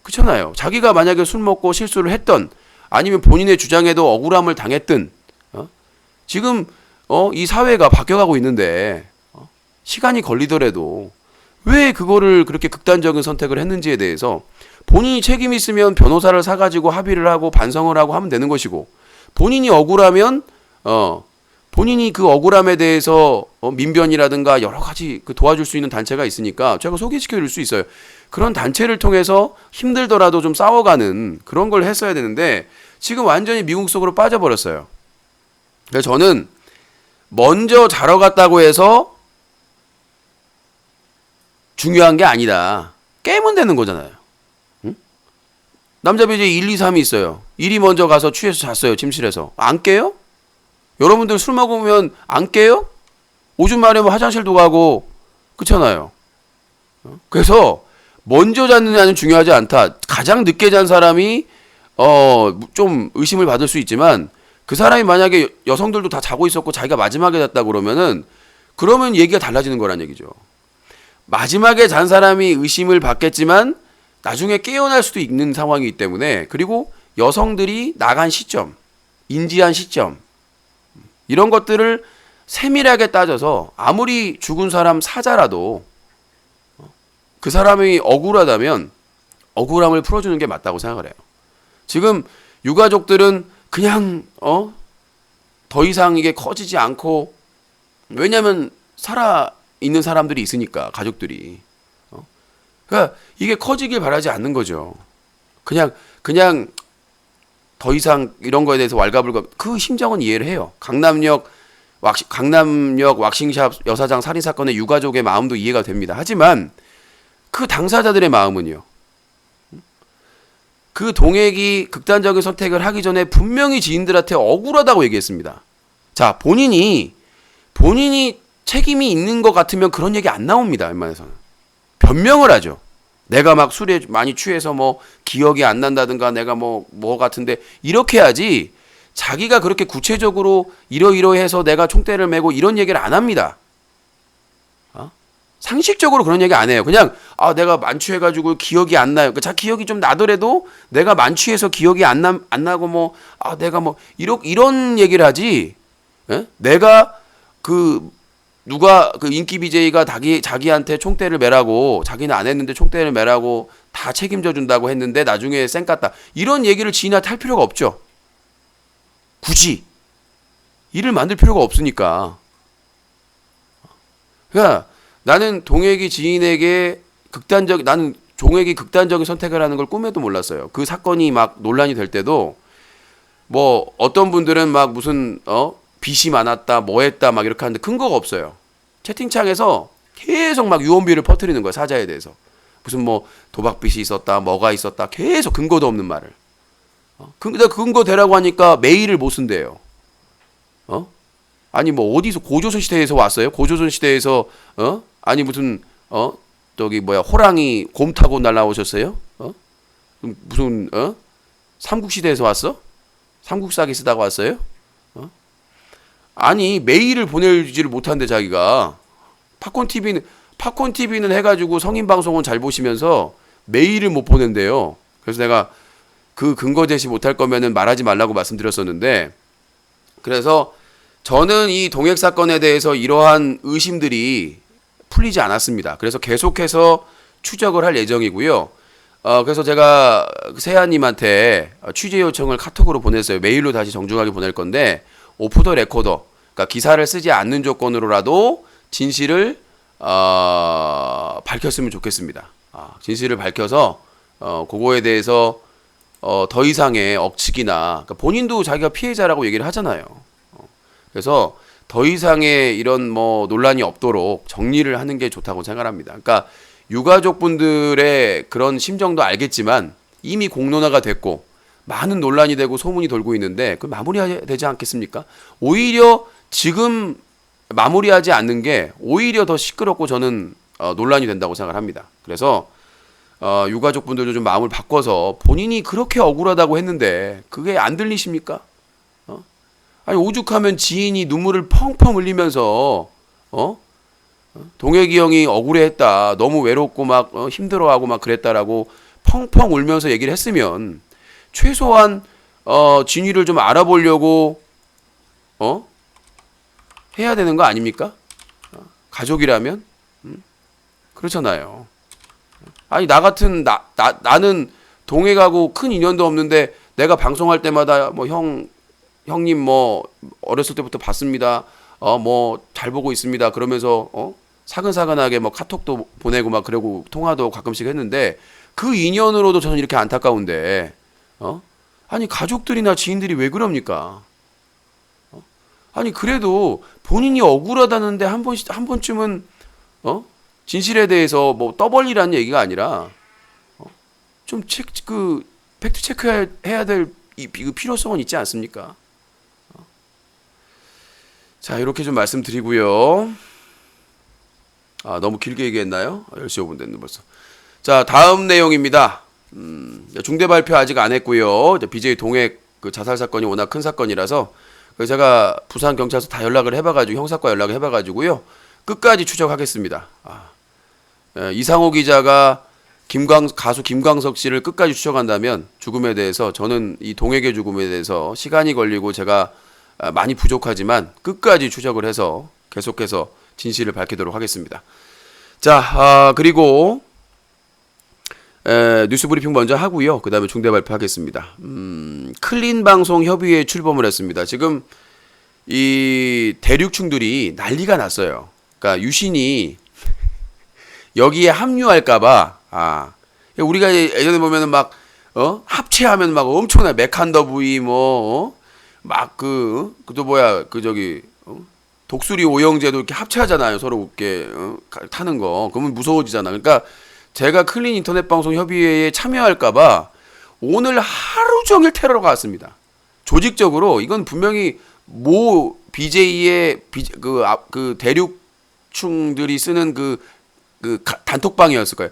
그렇잖아요. 자기가 만약에 술 먹고 실수를 했던 아니면 본인의 주장에도 억울함을 당했든 지금 이 사회가 바뀌어가고 있는데 시간이 걸리더라도 왜 그거를 그렇게 극단적인 선택을 했는지에 대해서 본인이 책임 있으면 변호사를 사가지고 합의를 하고 반성을 하고 하면 되는 것이고 본인이 억울하면 본인이 그 억울함에 대해서 민변이라든가 여러 가지 그 도와줄 수 있는 단체가 있으니까 제가 소개시켜 줄 수 있어요. 그런 단체를 통해서 힘들더라도 좀 싸워가는 그런 걸 했어야 되는데 지금 완전히 미궁 속으로 빠져버렸어요. 그래서 저는 먼저 자러 갔다고 해서 중요한 게 아니다. 깨면 되는 거잖아요. 응? 남자 배제 1, 2, 3이 있어요. 1이 먼저 가서 취해서 잤어요. 침실에서. 안 깨요? 여러분들 술 먹으면 안 깨요? 오줌 마려면 화장실도 가고 그렇잖아요. 그래서 먼저 잤느냐는 중요하지 않다. 가장 늦게 잔 사람이 좀 의심을 받을 수 있지만 그 사람이 만약에 여성들도 다 자고 있었고 자기가 마지막에 잤다 그러면 얘기가 달라지는 거란 얘기죠. 마지막에 잔 사람이 의심을 받겠지만 나중에 깨어날 수도 있는 상황이기 때문에 그리고 여성들이 나간 시점, 인지한 시점 이런 것들을 세밀하게 따져서 아무리 죽은 사람 사자라도 그 사람이 억울하다면 억울함을 풀어주는 게 맞다고 생각을 해요. 지금 유가족들은 그냥 더 이상 이게 커지지 않고 왜냐하면 살아 있는 사람들이 있으니까 가족들이 그러니까 이게 커지길 바라지 않는 거죠. 그냥 더 이상 이런 거에 대해서 왈가불가 그 심정은 이해를 해요. 강남역 왁싱샵 여사장 살인 사건의 유가족의 마음도 이해가 됩니다. 하지만 그 당사자들의 마음은요. 그 동액이 극단적인 선택을 하기 전에 분명히 지인들한테 억울하다고 얘기했습니다. 자, 본인이 책임이 있는 것 같으면 그런 얘기 안 나옵니다. 웬만해서는. 변명을 하죠. 내가 막 술에 많이 취해서 뭐 기억이 안 난다든가 내가 뭐 같은데 이렇게 하지 자기가 그렇게 구체적으로 이러이러해서 내가 총대를 메고 이런 얘기를 안 합니다. 상식적으로 그런 얘기 안 해요. 그냥 내가 만취해가지고 기억이 안 나요. 자 기억이 좀 나더라도 내가 만취해서 기억이 안 나고 내가 이런 얘기를 하지. 에? 내가 누가 인기 BJ가 자기한테 총대를 매라고 자기는 안 했는데 총대를 매라고 다 책임져 준다고 했는데 나중에 쌩 깠다. 이런 얘기를 지인한테 할 필요가 없죠. 굳이 일을 만들 필요가 없으니까. 그러니까 나는 동혁이 지인에게 나는 종혁이 극단적인 선택을 하는 걸 꿈에도 몰랐어요. 그 사건이 막 논란이 될 때도 뭐 어떤 분들은 막 무슨 빚이 많았다 뭐 했다 막 이렇게 하는데 근거가 없어요. 채팅창에서 계속 막 유언비를 퍼뜨리는 거야. 사자에 대해서. 무슨 뭐 도박빚이 있었다 뭐가 있었다 계속 근거도 없는 말을. 근거 대라고 하니까 메일을 못 쓴대요. 아니 뭐 어디서 고조선 시대에서 왔어요? 고조선 시대에서 아니 무슨 저기 호랑이 곰 타고 날라오셨어요? 무슨 삼국 시대에서 왔어? 삼국사기 쓰다가 왔어요? 아니 메일을 보내지를 못한대 자기가. 팝콘 TV는 해가지고 성인 방송은 잘 보시면서 메일을 못 보낸대요. 그래서 내가 그 근거 제시 못할 거면은 말하지 말라고 말씀드렸었는데 그래서 저는 이 동액 사건에 대해서 이러한 의심들이 풀리지 않았습니다. 그래서 계속해서 추적을 할 예정이고요. 그래서 제가 세아님한테 취재 요청을 카톡으로 보냈어요. 메일로 다시 정중하게 보낼 건데 오프 더 레코더, 그러니까 기사를 쓰지 않는 조건으로라도 진실을 밝혔으면 좋겠습니다. 진실을 밝혀서 그거에 대해서 더 이상의 억측이나 그러니까 본인도 자기가 피해자라고 얘기를 하잖아요. 그래서 더 이상의 이런 논란이 없도록 정리를 하는 게 좋다고 생각합니다. 그러니까 유가족분들의 그런 심정도 알겠지만 이미 공론화가 됐고 많은 논란이 되고 소문이 돌고 있는데 그 마무리해야 되지 않겠습니까? 오히려 지금 마무리하지 않는 게 오히려 더 시끄럽고 저는 논란이 된다고 생각을 합니다. 그래서 유가족분들도 좀 마음을 바꿔서 본인이 그렇게 억울하다고 했는데 그게 안 들리십니까? 아니 오죽하면 지인이 눈물을 펑펑 흘리면서 동혁이 형이 억울해했다, 너무 외롭고 막 힘들어하고 막 그랬다라고 펑펑 울면서 얘기를 했으면 최소한 진위를 좀 알아보려고 해야 되는 거 아닙니까? 가족이라면 그렇잖아요. 아니 나는 동혁하고 큰 인연도 없는데 내가 방송할 때마다 형님 어렸을 때부터 봤습니다. 잘 보고 있습니다. 그러면서 사근사근하게 카톡도 보내고 막 그러고 통화도 가끔씩 했는데 그 인연으로도 저는 이렇게 안타까운데 아니 가족들이나 지인들이 왜 그럽니까? 아니 그래도 본인이 억울하다는데 한 번쯤은 진실에 대해서 떠벌리라는 얘기가 아니라 좀 팩트 체크해야 될 필요성은 있지 않습니까? 자, 이렇게 좀 말씀드리고요. 아, 너무 길게 얘기했나요? 10시 5분 됐네 벌써. 자, 다음 내용입니다. 중대 발표 아직 안 했고요. BJ 동해 그 자살 사건이 워낙 큰 사건이라서 제가 부산 경찰서 다 연락을 해봐가지고 형사과 연락을 해봐가지고요. 끝까지 추적하겠습니다. 이상호 기자가 가수 김광석 씨를 끝까지 추적한다면 죽음에 대해서 저는 이 동해계 죽음에 대해서 시간이 걸리고 제가 많이 부족하지만 끝까지 추적을 해서 계속해서 진실을 밝히도록 하겠습니다. 자, 그리고 뉴스 브리핑 먼저 하고요. 그 다음에 중대 발표하겠습니다. 클린 방송 협의회에 출범을 했습니다. 지금 이 대륙충들이 난리가 났어요. 그러니까 유신이 여기에 합류할까봐, 우리가 예전에 보면은 막, 합체하면 막 엄청나, 메칸더 부위, 독수리 오형제도 이렇게 합체하잖아요. 서로 웃게, 타는 거. 그러면 무서워지잖아. 그러니까 제가 클린 인터넷 방송 협의회에 참여할까봐 오늘 하루 종일 테러가 왔습니다. 조직적으로, 이건 분명히 모 BJ의 그 대륙충들이 쓰는 단톡방이었을 거예요.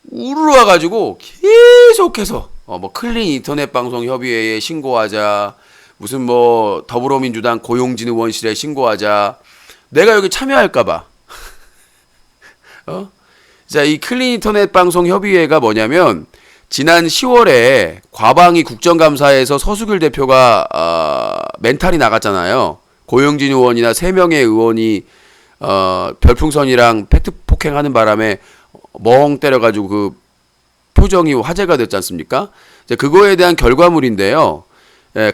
우르르 와가지고 계속해서 클린 인터넷 방송 협의회에 신고하자, 무슨 더불어민주당 고용진 의원실에 신고하자, 내가 여기 참여할까봐. 자, 이 클린 인터넷 방송 협의회가 뭐냐면 지난 10월에 과방위 국정감사에서 서수길 대표가 멘탈이 나갔잖아요. 고용진 의원이나 3명의 의원이 별풍선이랑 팩트 폭행하는 바람에 멍 때려가지고 그 표정이 화제가 됐지 않습니까? 이제 그거에 대한 결과물인데요.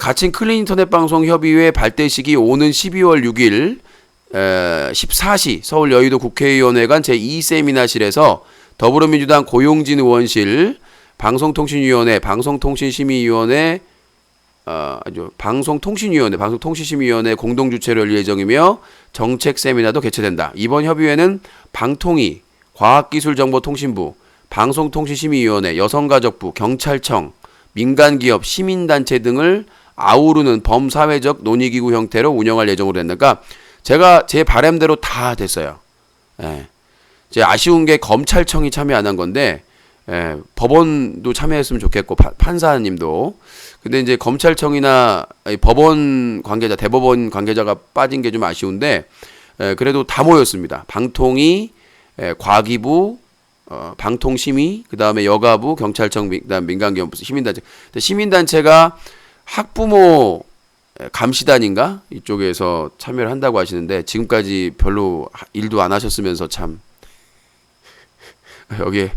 가칭 클린 인터넷 방송 협의회 발대식이 오는 12월 6일 14시 서울 여의도 국회의원회관 제2세미나실에서 더불어민주당 고용진 의원실, 방송통신위원회, 방송통신심의위원회, 방송통신심의위원회 공동주최를 열 예정이며 정책 세미나도 개최된다. 이번 협의회는 방통위, 과학기술정보통신부, 방송통신심의위원회, 여성가족부, 경찰청, 민간기업, 시민단체 등을 아우르는 범사회적 논의기구 형태로 운영할 예정으로 했는가. 제가 제 바람대로 다 됐어요. 제 아쉬운 게 검찰청이 참여 안 한 건데, 법원도 참여했으면 좋겠고, 판사님도. 근데 이제 검찰청이나 법원 관계자, 대법원 관계자가 빠진 게 좀 아쉬운데, 그래도 다 모였습니다. 방통위, 과기부, 방통심의, 그 다음에 여가부, 경찰청, 그다음 민간기업, 시민단체. 시민단체가 학부모 감시단인가? 이쪽에서 참여를 한다고 하시는데, 지금까지 별로 일도 안 하셨으면서 참. 여기.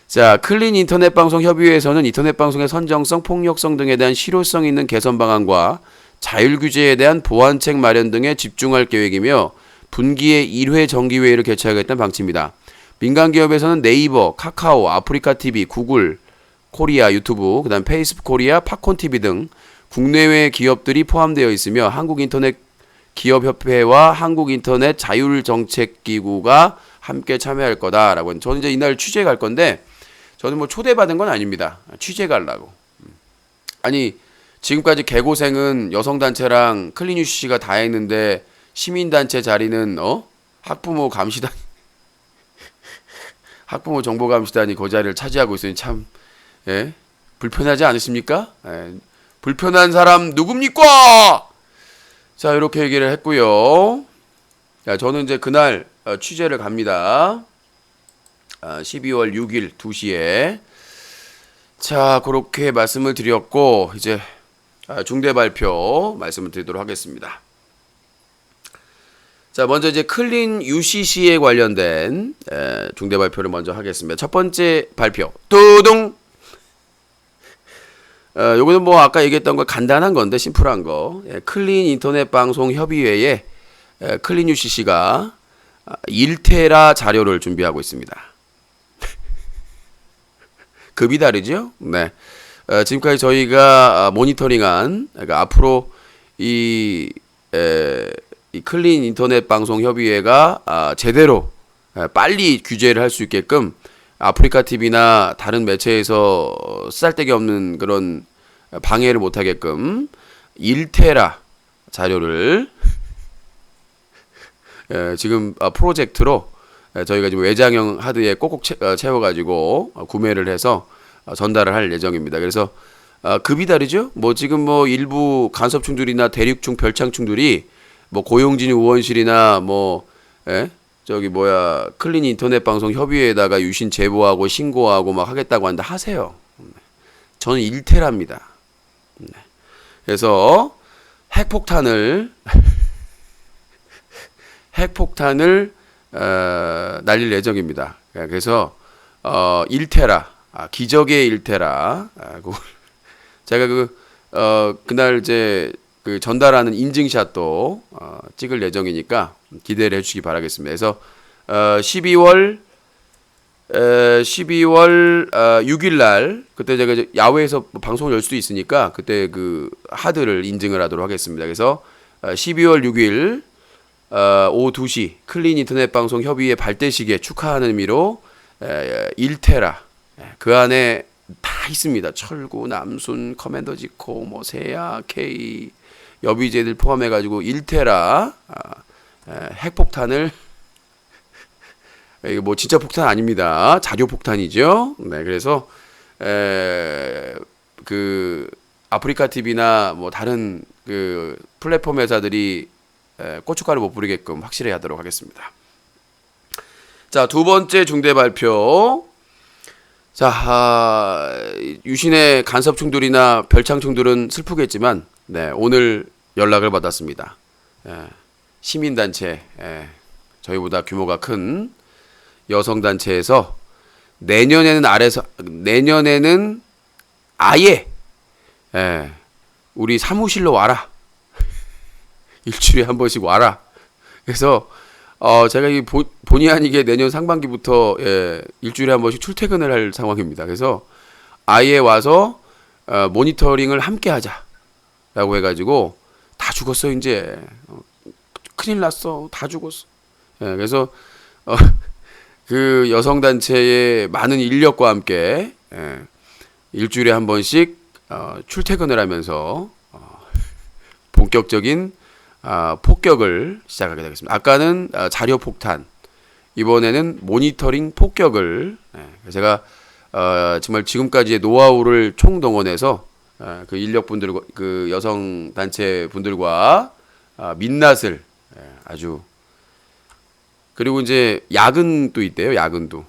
자, 클린 인터넷 방송 협의회에서는 인터넷 방송의 선정성, 폭력성 등에 대한 실효성 있는 개선 방안과 자율 규제에 대한 보완책 마련 등에 집중할 계획이며, 분기에 1회 정기회의를 개최하겠다는 방침입니다. 민간기업에서는 네이버, 카카오, 아프리카TV, 구글, 코리아, 유튜브, 그 다음 페이스북 코리아, 팝콘TV 등 국내외 기업들이 포함되어 있으며 한국인터넷 기업협회와 한국인터넷 자율정책기구가 함께 참여할 거다라고. 저는 이제 이날 취재 갈 건데 저는 초대받은 건 아닙니다. 취재 가려고. 아니 지금까지 개고생은 여성단체랑 클린유씨가 다 했는데 시민단체 자리는 학부모 감시단 학부모 정보감시단이 그 자리를 차지하고 있으니 참 불편하지 않으십니까? 불편한 사람 누굽니까? 자, 이렇게 얘기를 했고요. 자, 저는 이제 그날 취재를 갑니다. 12월 6일 2시에. 자, 그렇게 말씀을 드렸고 이제 중대 발표 말씀을 드리도록 하겠습니다. 자, 먼저 이제 클린 UCC에 관련된 중대 발표를 먼저 하겠습니다. 첫 번째 발표. 뚜둥. 요거는 아까 얘기했던 거 간단한 건데 심플한 거. 클린 인터넷 방송 협의회에 클린 UCC가 1테라 자료를 준비하고 있습니다. 급이 다르죠? 네. 지금까지 저희가 모니터링한, 그러니까 앞으로 이 클린 인터넷 방송 협의회가 제대로 빨리 규제를 할 수 있게끔 아프리카 TV나 다른 매체에서 쓰잘데기 없는 그런 방해를 못 하게끔 1테라 자료를 지금 프로젝트로 저희가 지금 외장형 하드에 꼭꼭 채워가지고 구매를 해서 전달을 할 예정입니다. 그래서 급이 다르죠. 뭐 지금 뭐 일부 간섭충들이나 대륙충 별창충들이 뭐 고용진유 의원실이나 뭐 저기 뭐야 클린 인터넷 방송 협의회에다가 유신 제보하고 신고하고 막 하겠다고 하는데 하세요. 저는 1테라입니다. 그래서 핵폭탄을 날릴 예정입니다. 그래서 1테라 기적의 1테라 제가 그날 이제 그 전달하는 인증샷도 찍을 예정이니까 기대를 해주시기 바라겠습니다. 그래서 12월 6일 날 그때 제가 야외에서 방송을 열 수도 있으니까 그때 그 하드를 인증을 하도록 하겠습니다. 그래서 12월 6일 오후 2시 클린 인터넷 방송 협의회 발대식에 축하하는 의미로 1테라 그 안에 다 있습니다. 철구, 남순, 커맨더 지코, 뭐 세야, K 여비제들 포함해 가지고 1테라 핵폭탄을 이게 뭐 진짜 폭탄 아닙니다. 자료 폭탄이죠. 네, 그래서 그 아프리카 TV나 뭐 다른 그 플랫폼 회사들이 고춧가루 못 부리게끔 확실히 하도록 하겠습니다. 자, 두 번째 중대 발표. 자, 유신의 간섭충들이나 별창충들은 슬프겠지만, 네, 오늘 연락을 받았습니다. 시민단체, 저희보다 규모가 큰 여성단체에서 내년에는 아예, 우리 사무실로 와라. 일주일에 한 번씩 와라. 그래서 제가 이 본의 아니게 내년 상반기부터 일주일에 한 번씩 출퇴근을 할 상황입니다. 그래서 아예 와서 모니터링을 함께 하자라고 해가지고 다 죽었어 이제 큰일 났어 다 죽었어. 그래서 그 여성 단체의 많은 인력과 함께 일주일에 한 번씩 출퇴근을 하면서 본격적인 폭격을 시작하게 되겠습니다. 아까는 자료 폭탄, 이번에는 모니터링 폭격을 제가 정말 지금까지의 노하우를 총동원해서 그 인력분들과 그 여성 단체 분들과 민낯을 아주 그리고 이제 야근도 있대요. 야근도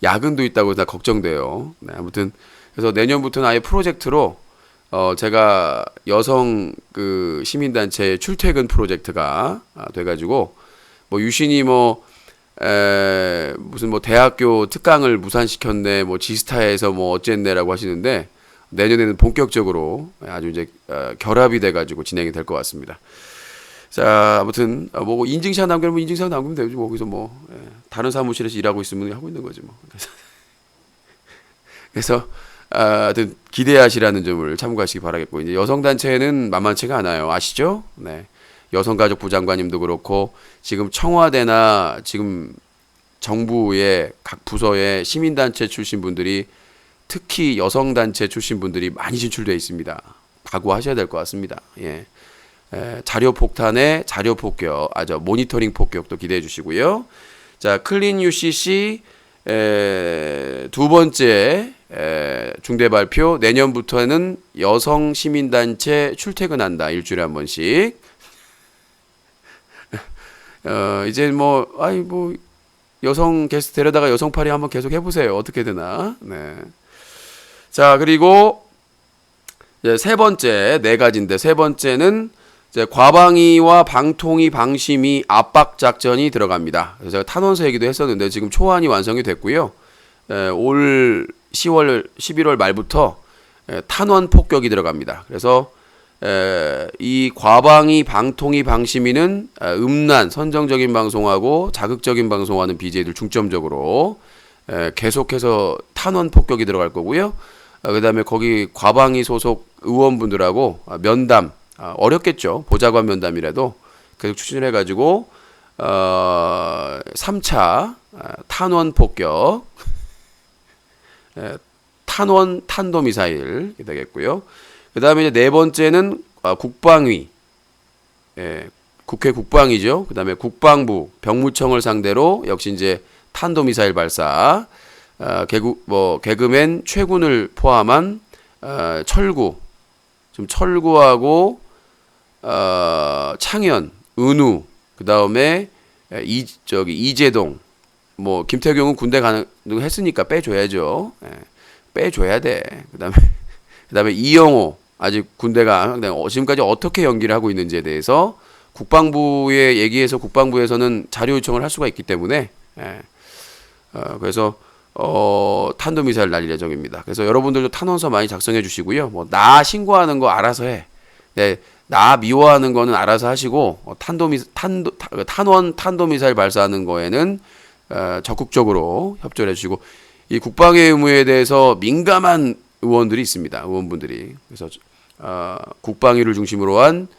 야근도 있다고 다 걱정돼요. 네, 아무튼 그래서 내년부터는 아예 프로젝트로 제가 여성 그 시민단체 출퇴근 프로젝트가 돼가지고 뭐 유신이 무슨 뭐 대학교 특강을 무산시켰네 뭐 지스타에서 뭐 어쨌네라고 하시는데 내년에는 본격적으로 아주 이제 결합이 돼가지고 진행이 될 것 같습니다. 자, 아무튼 뭐 인증샷 남기면 인증샷 남기면 되죠. 뭐 거기서 뭐 다른 사무실에서 일하고 있으면 하고 있는 거지 뭐. 그래서 하여튼 기대하시라는 점을 참고하시기 바라겠고 이제 여성 단체는 만만치가 않아요. 아시죠? 네. 여성가족부 장관님도 그렇고 지금 청와대나 지금 정부의 각 부서의 시민단체 출신 분들이 특히 여성단체 출신 분들이 많이 진출되어 있습니다. 각오하셔야 될 것 같습니다. 예. 자료 폭탄의 자료 폭격, 모니터링 폭격도 기대해 주시고요. 자, 클린 UCC 두 번째 중대 발표 내년부터는 여성 시민단체 출퇴근한다. 일주일에 한 번씩. 이제 뭐 여성 게스트 데려다가 여성 파리 한번 계속 해보세요. 어떻게 되나. 네. 자, 그리고 이제 세 번째 네 가지인데 세 번째는 이제 과방위와 방통위 방심위 압박 작전이 들어갑니다. 그래서 제가 탄원서 얘기도 했었는데 지금 초안이 완성이 됐고요. 올 10월 11월 말부터 탄원 폭격이 들어갑니다. 그래서 이 과방위 방통위 방심위는 음란 선정적인 방송하고 자극적인 방송하는 BJ들 중점적으로 계속해서 탄원 폭격이 들어갈 거고요. 그다음에 거기 과방위 소속 의원분들하고 면담 어렵겠죠. 보좌관 면담이라도 계속 추진을 해가지고 3차 탄원 폭격 탄원 탄도미사일이 되겠고요. 그 다음에 이제 네 번째는 국방위 국회 국방이죠. 그다음에 국방부, 병무청을 상대로 역시 이제 탄도미사일 발사, 개그맨 최군을 포함한 철구, 좀 철구하고 창현, 은우, 그다음에 이재동, 뭐 김태경은 군대 가는 했으니까 빼줘야죠. 빼줘야 돼. 그다음에 이영호 아직 군대가 지금까지 어떻게 연기를 하고 있는지에 대해서 국방부에 얘기해서 국방부에서는 자료 요청을 할 수가 있기 때문에 그래서 탄도미사일 날릴 예정입니다. 그래서 여러분들도 탄원서 많이 작성해 주시고요. 뭐 나 신고하는 거 알아서 해. 네, 나 미워하는 거는 알아서 하시고 탄도미사일 발사하는 거에는 적극적으로 협조를 해주시고 이 국방의 의무에 대해서 민감한 의원들이 있습니다. 의원분들이 그래서 국방위를 중심으로 한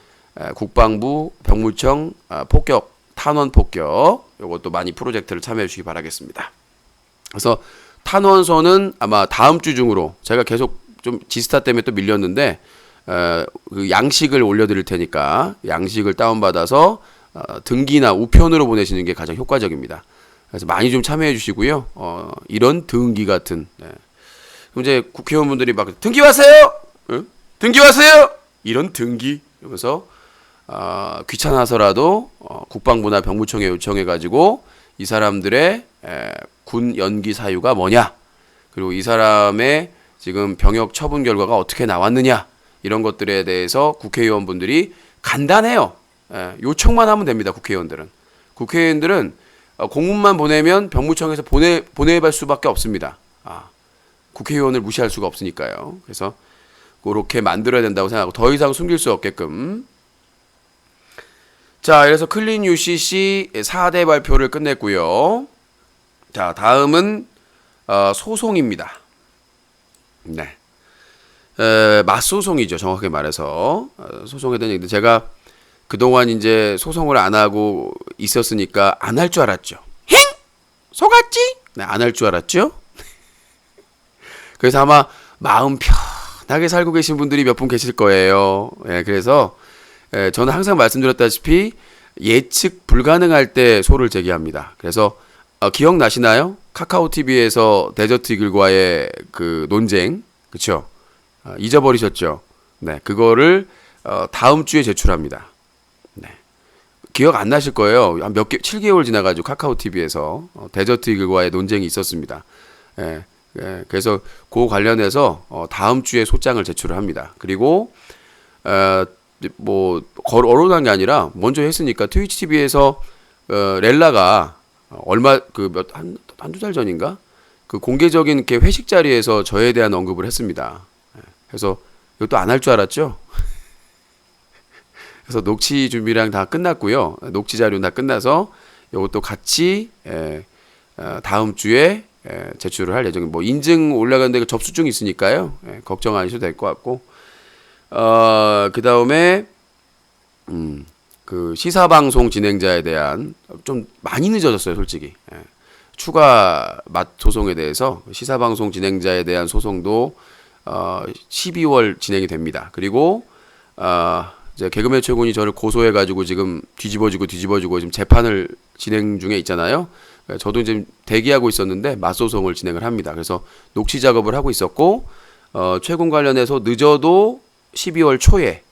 국방부, 병무청 폭격, 탄원 폭격 이것도 많이 프로젝트를 참여해 주시기 바라겠습니다. 그래서 탄원서는 아마 다음 주 중으로 제가 계속 좀 지스타 때문에 또 밀렸는데 그 양식을 올려드릴 테니까 양식을 다운받아서 등기나 우편으로 보내시는 게 가장 효과적입니다. 그래서 많이 좀 참여해 주시고요. 이런 등기 같은 그럼 이제 국회의원분들이 막 등기 왔어요? 응? 등기 왔어요? 이런 등기 이러면서 귀찮아서라도 국방부나 병무청에 요청해가지고 이 사람들의 군 연기 사유가 뭐냐 그리고 이 사람의 지금 병역 처분 결과가 어떻게 나왔느냐 이런 것들에 대해서 국회의원분들이 간단해요. 요청만 하면 됩니다. 국회의원들은 공문만 보내면 병무청에서 보내볼 수밖에 없습니다. 국회의원을 무시할 수가 없으니까요. 그래서 그렇게 만들어야 된다고 생각하고 더 이상 숨길 수 없게끔. 자, 그래서 클린 UCC 4대 발표를 끝냈고요. 자, 다음은 소송입니다. 네, 맞소송이죠. 정확하게 말해서 소송에 대한 얘기인데 제가 그동안 이제 소송을 안 하고 있었으니까 안 할 줄 알았죠. 행! 속았지? 네, 안 할 줄 알았죠. 그래서 아마 마음 편하게 살고 계신 분들이 몇 분 계실 거예요. 그래서 저는 항상 말씀드렸다시피 예측 불가능할 때 소를 제기합니다. 그래서 기억나시나요? 카카오 TV에서 데저트 이글과의 그 논쟁, 그렇죠? 잊어버리셨죠? 네, 그거를 다음 주에 제출합니다. 네, 기억 안 나실 거예요. 한 7개월 지나가지고 카카오 TV에서 데저트 이글과의 논쟁이 있었습니다. 그래서 그 관련해서 다음 주에 소장을 제출을 합니다. 그리고 뭐 거론한 게 아니라 먼저 했으니까 트위치 TV에서 렐라가 얼마 한두 달 전인가 그 공개적인 이렇게 회식 자리에서 저에 대한 언급을 했습니다. 그래서 이것도 안 할 줄 알았죠. 그래서 녹취 준비랑 다 끝났고요. 녹취 자료는 다 끝나서 이것도 같이 다음 주에 제출을 할 예정입니다. 뭐 인증 올라가는데 접수증이 있으니까요. 걱정 안 하셔도 될 것 같고 그 다음에 그 시사방송 진행자에 대한 좀 많이 늦어졌어요, 솔직히. 추가 소송에 대해서 시사방송 진행자에 대한 소송도 12월 진행이 됩니다. 그리고 이제 개그맨 최군이 저를 고소해가지고 지금 뒤집어지고 지금 재판을 진행 중에 있잖아요. 저도 이제 대기하고 있었는데 맞소송을 진행을 합니다. 그래서 녹취 작업을 하고 있었고 최군 관련해서 늦어도 12월 초에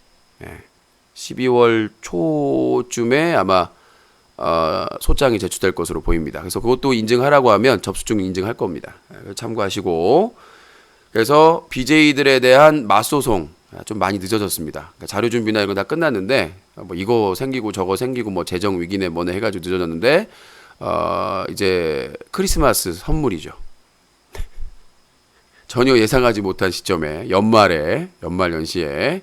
12월 초쯤에 아마 소장이 제출될 것으로 보입니다. 그래서 그것도 인증하라고 하면 접수증 인증할 겁니다. 참고하시고 그래서 BJ들에 대한 맞소송 좀 많이 늦어졌습니다. 자료 준비나 이런 거 다 끝났는데 뭐 이거 생기고 저거 생기고 뭐 재정 위기네 뭐네 해가지고 늦어졌는데 이제 크리스마스 선물이죠. 전혀 예상하지 못한 시점에 연말 연시에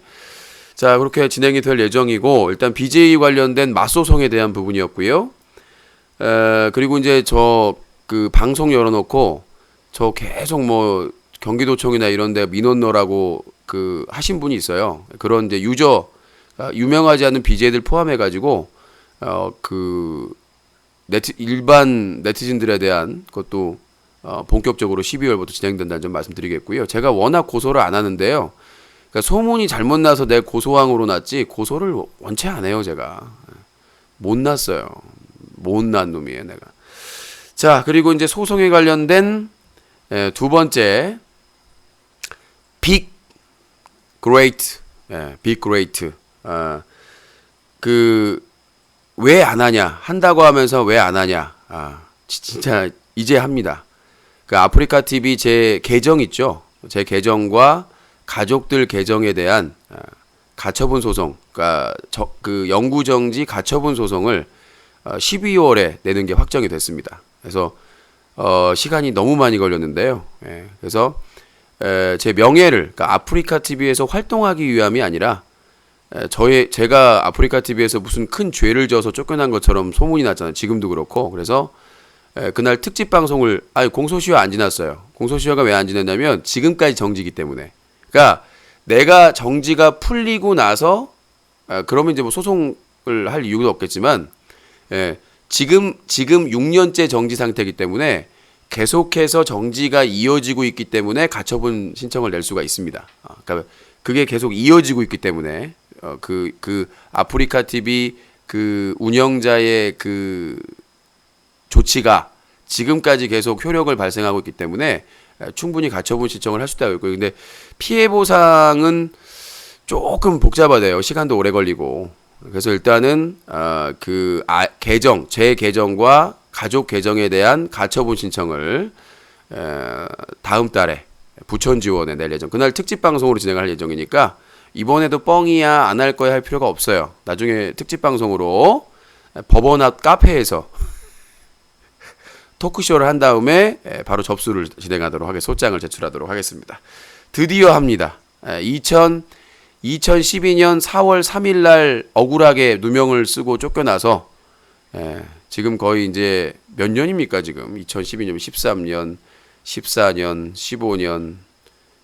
자 그렇게 진행이 될 예정이고 일단 BJ 관련된 맞소송에 대한 부분이었고요. 그리고 이제 저 그 방송 열어놓고 저 계속 뭐 경기도청이나 이런데 민원 넣으라고 그 하신 분이 있어요. 그런 이제 유저 유명하지 않은 BJ들 포함해가지고 그 일반 네티즌들에 대한 것도 본격적으로 12월부터 진행된다는 점 말씀드리겠고요. 제가 워낙 고소를 안 하는데요. 그러니까 소문이 잘못 나서 내 고소항으로 났지 고소를 원체 안 해요 제가. 못 났어요. 못난 놈이에요 내가. 자 그리고 이제 소송에 관련된 두 번째 빅 그레이트 빅 그레이트 그 왜 안 하냐 한다고 하면서 왜 안 하냐 진짜 이제 합니다. 그 아프리카 TV 제 계정 있죠. 제 계정과 가족들 계정에 대한 가처분 소송, 그러니까 그 영구정지 가처분 소송을 12월에 내는 게 확정이 됐습니다. 그래서 시간이 너무 많이 걸렸는데요. 그래서 제 명예를, 그러니까 아프리카 TV에서 활동하기 위함이 아니라 제가 아프리카 TV에서 무슨 큰 죄를 져서 쫓겨난 것처럼 소문이 났잖아요. 지금도 그렇고. 그래서 그날 특집 방송을 공소시효 안 지났어요. 공소시효가 왜 안 지났냐면 지금까지 정지기 때문에. 그러니까 내가 정지가 풀리고 나서 그러면 이제 뭐 소송을 할 이유도 없겠지만 지금 6년째 정지 상태이기 때문에 계속해서 정지가 이어지고 있기 때문에 가처분 신청을 낼 수가 있습니다. 그러니까 그게 계속 이어지고 있기 때문에 그 아프리카 TV 그 운영자의 그 조치가 지금까지 계속 효력을 발생하고 있기 때문에 충분히 가처분 신청을 할 수 있다고 했고요. 근데 피해 보상은 조금 복잡하대요. 시간도 오래 걸리고. 그래서 일단은 제 계정과 가족 계정에 대한 가처분 신청을 다음 달에 부천지원에 낼 예정. 그날 특집 방송으로 진행할 예정이니까 이번에도 뻥이야 안 할 거야 할 필요가 없어요. 나중에 특집 방송으로 법원 앞 카페에서 토크쇼를 한 다음에 바로 접수를 진행하도록 하겠습니다. 소장을 제출하도록 하겠습니다. 드디어 합니다. 2012년 4월 3일 날 억울하게 누명을 쓰고 쫓겨나서 지금 거의 이제 몇 년입니까 지금 2012년, 13년, 14년, 15년,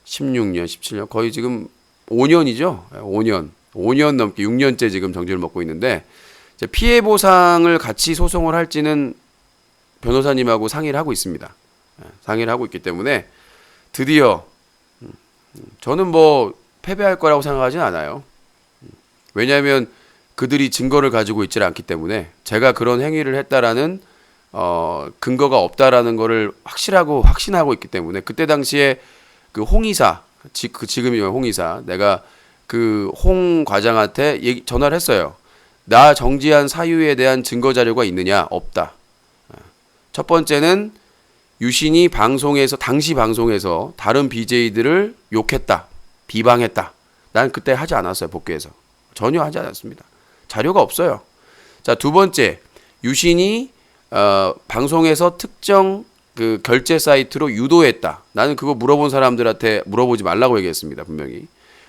16년, 17년 거의 지금 5년이죠. 5년 넘게 6년째 지금 정지를 먹고 있는데 피해 보상을 같이 소송을 할지는 변호사님하고 상의를 하고 있습니다. 상의를 하고 있기 때문에 드디어 저는 뭐 패배할 거라고 생각하진 않아요. 왜냐하면 그들이 증거를 가지고 있질 않기 때문에 제가 그런 행위를 했다라는 근거가 없다라는 거를 확신하고 있기 때문에 그때 당시에 그 홍이사 지금이 홍이사 내가 그 홍 과장한테 전화를 했어요. 나 정지한 사유에 대한 증거 자료가 있느냐? 없다. 첫 번째는 유신이 당시 방송에서 다른 BJ들을 욕했다. 비방했다. 난 그때 하지 않았어요. 복귀해서. 전혀 하지 않았습니다. 자료가 없어요. 자, 두 번째. 유신이 방송에서 특정 그 결제 사이트로 유도했다. 나는 그거 물어본 사람들한테 물어보지 말라고 얘기했습니다. 분명히.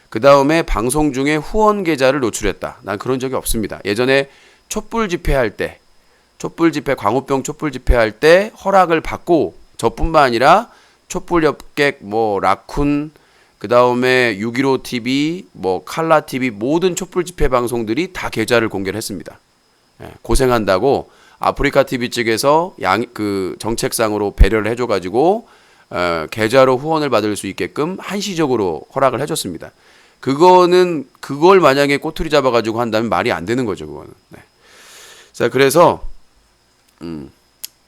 그 다음에 방송 중에 후원 계좌를 노출했다. 난 그런 적이 없습니다. 예전에 촛불 집회할 때 광우병 촛불 집회할 때 허락을 받고 저뿐만 아니라 촛불 협객 라쿤 그 다음에 6.15 TV 칼라 TV 모든 촛불 집회 방송들이 다 계좌를 공개를 했습니다. 고생한다고 아프리카 TV 측에서 그 정책상으로 배려를 해줘가지고 계좌로 후원을 받을 수 있게끔 한시적으로 허락을 해줬습니다. 그걸 만약에 꼬투리 잡아가지고 한다면 말이 안 되는 거죠, 그거는. 네. 자, 그래서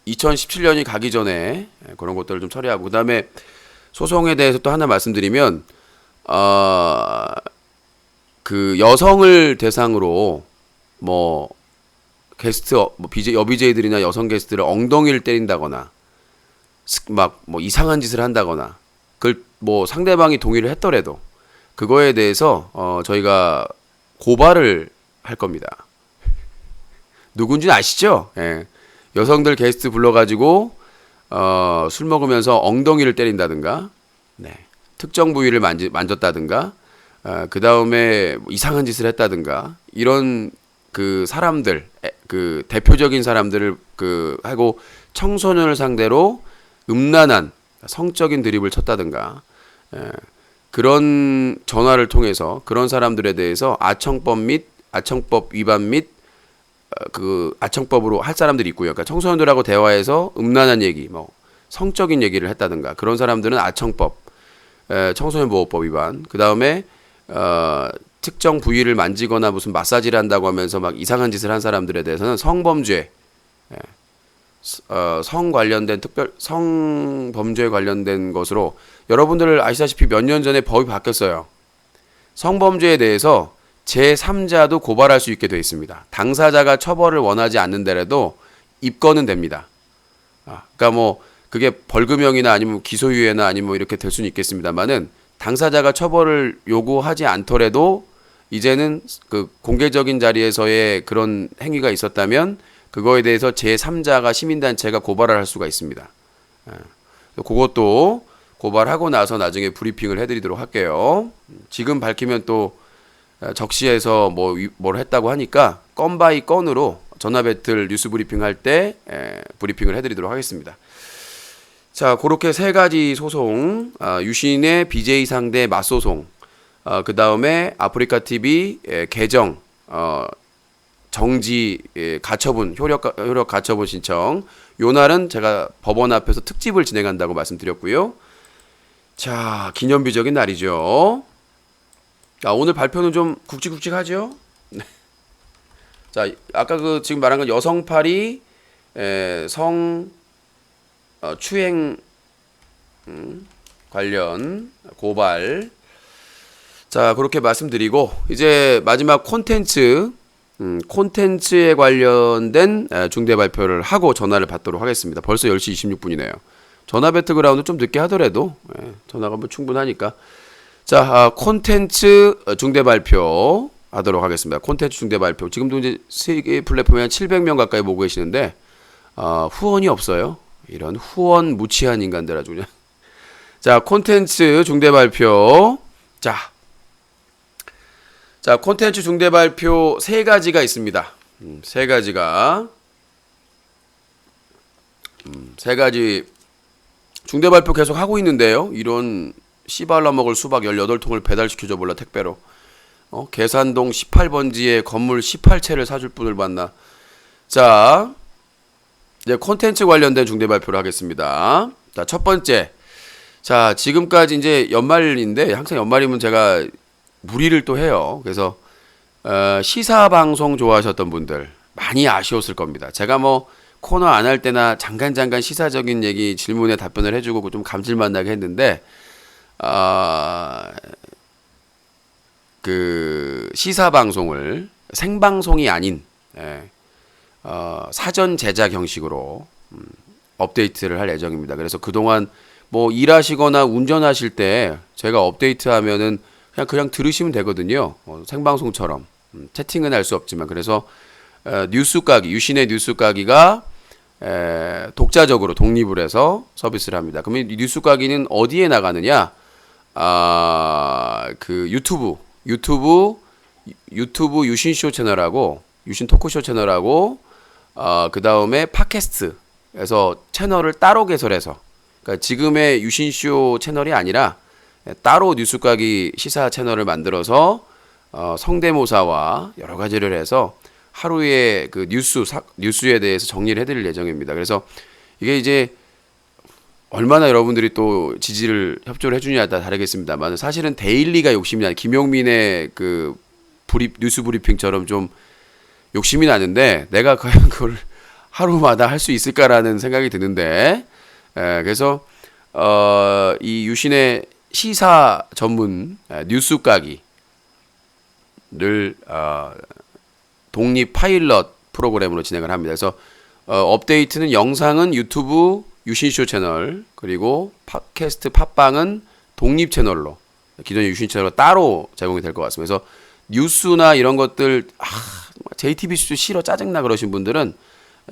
2017년이 가기 전에 그런 것들을 좀 처리하고 그다음에 소송에 대해서 또 하나 말씀드리면 그 여성을 대상으로 게스트 여비제이들이나 여성 게스트를 엉덩이를 때린다거나 이상한 짓을 한다거나 그걸 상대방이 동의를 했더라도 그거에 대해서 저희가 고발을 할 겁니다. 누군지는 아시죠? 예. 여성들 게스트 불러가지고 술 먹으면서 엉덩이를 때린다든가, 특정 부위를 만졌다든가, 그 다음에 이상한 짓을 했다든가 이런 그 사람들, 그 대표적인 사람들을 하고 청소년을 상대로 음란한 성적인 드립을 쳤다든가, 그런 전화를 통해서 그런 사람들에 대해서 아청법 위반 및 그 아청법으로 할 사람들이 있고요. 그러니까 청소년들하고 대화해서 음란한 얘기, 성적인 얘기를 했다든가 그런 사람들은 아청법, 청소년보호법 위반. 그 다음에 특정 부위를 만지거나 무슨 마사지를 한다고 하면서 막 이상한 짓을 한 사람들에 대해서는 성범죄, 성 관련된 성범죄에 관련된 것으로 여러분들 아시다시피 몇 년 전에 법이 바뀌었어요. 성범죄에 대해서 제3자도 고발할 수 있게 되어 있습니다. 당사자가 처벌을 원하지 않는데라도 입건은 됩니다. 그러니까 뭐 그게 벌금형이나 아니면 기소유예나 아니면 뭐 이렇게 될 수는 있겠습니다만은 당사자가 처벌을 요구하지 않더라도 이제는 그 공개적인 자리에서의 그런 행위가 있었다면 그거에 대해서 제3자가 시민단체가 고발을 할 수가 있습니다. 그것도 고발하고 나서 나중에 브리핑을 해드리도록 할게요. 지금 밝히면 또 적시해서 뭘 했다고 하니까 건 바이 건으로 전화 배틀 뉴스 브리핑 할 때 브리핑을 해드리도록 하겠습니다. 자, 그렇게 세 가지 소송, 유신의 BJ 상대 맞소송, 그 다음에 아프리카 TV 계정 정지 가처분 효력 가처분 신청. 요 날은 제가 법원 앞에서 특집을 진행한다고 말씀드렸고요. 자, 기념비적인 날이죠. 오늘 발표는 좀 굵직굵직하죠. 자, 아까 그 지금 말한 건 여성팔이 성 추행 관련 고발. 자, 그렇게 말씀드리고 이제 마지막 콘텐츠에 관련된 중대 발표를 하고 전화를 받도록 하겠습니다. 벌써 10시 26분이네요. 전화 배틀그라운드 좀 늦게 하더라도 전화가 뭐 충분하니까. 자, 콘텐츠 중대 발표 하도록 하겠습니다. 콘텐츠 중대 발표. 지금도 이제 세계 플랫폼에 한 700명 가까이 보고 계시는데 후원이 없어요. 이런 후원 무치한 인간들 아주 그냥. 자, 콘텐츠 중대 발표. 자, 콘텐츠 중대 발표 세 가지가 있습니다. 세 가지 중대 발표 계속 하고 있는데요. 이런 씨발라 먹을 수박 18통을 배달시켜줘 몰라 택배로. 계산동 18번지에 건물 18채를 사줄 분을 만나. 자, 이제 콘텐츠 관련된 중대 발표를 하겠습니다. 자, 첫 번째. 자, 지금까지 이제 연말인데 항상 연말이면 제가 무리를 또 해요. 그래서 시사 방송 좋아하셨던 분들 많이 아쉬웠을 겁니다. 제가 뭐 코너 안 할 때나 잠깐 시사적인 얘기 질문에 답변을 해주고 좀 감질만 나게 했는데 그 시사 방송을 생방송이 아닌 사전 제작 형식으로 업데이트를 할 예정입니다. 그래서 그동안 뭐 일하시거나 운전하실 때 제가 업데이트하면은 그냥 들으시면 되거든요. 생방송처럼 채팅은 할 수 없지만. 그래서 뉴스 까기, 유신의 뉴스 까기가 독자적으로 독립을 해서 서비스를 합니다. 그러면 뉴스 까기는 어디에 나가느냐? 그 유튜브 유신쇼 채널하고 유신 토크쇼 채널하고 그 다음에 팟캐스트에서 채널을 따로 개설해서, 그러니까 지금의 유신쇼 채널이 아니라 따로 뉴스 까기 시사 채널을 만들어서 성대모사와 여러 가지를 해서 하루에 그 뉴스에 대해서 정리를 해드릴 예정입니다. 그래서 이게 이제 얼마나 여러분들이 또 지지를 협조를 해주냐에 따라 다르겠습니다만 사실은 데일리가 욕심이 나요. 김용민의 그 뉴스 브리핑처럼 좀 욕심이 나는데 내가 과연 그걸 하루마다 할 수 있을까라는 생각이 드는데, 그래서 이 유신의 시사 전문 뉴스 까기를 독립 파일럿 프로그램으로 진행을 합니다. 그래서 업데이트는 영상은 유튜브 유신쇼 채널, 그리고 팟캐스트 팟빵은 독립 채널로, 기존의 유신 채널로 따로 제공이 될 것 같습니다. 그래서 뉴스나 이런 것들 JTBC도 싫어 짜증나 그러신 분들은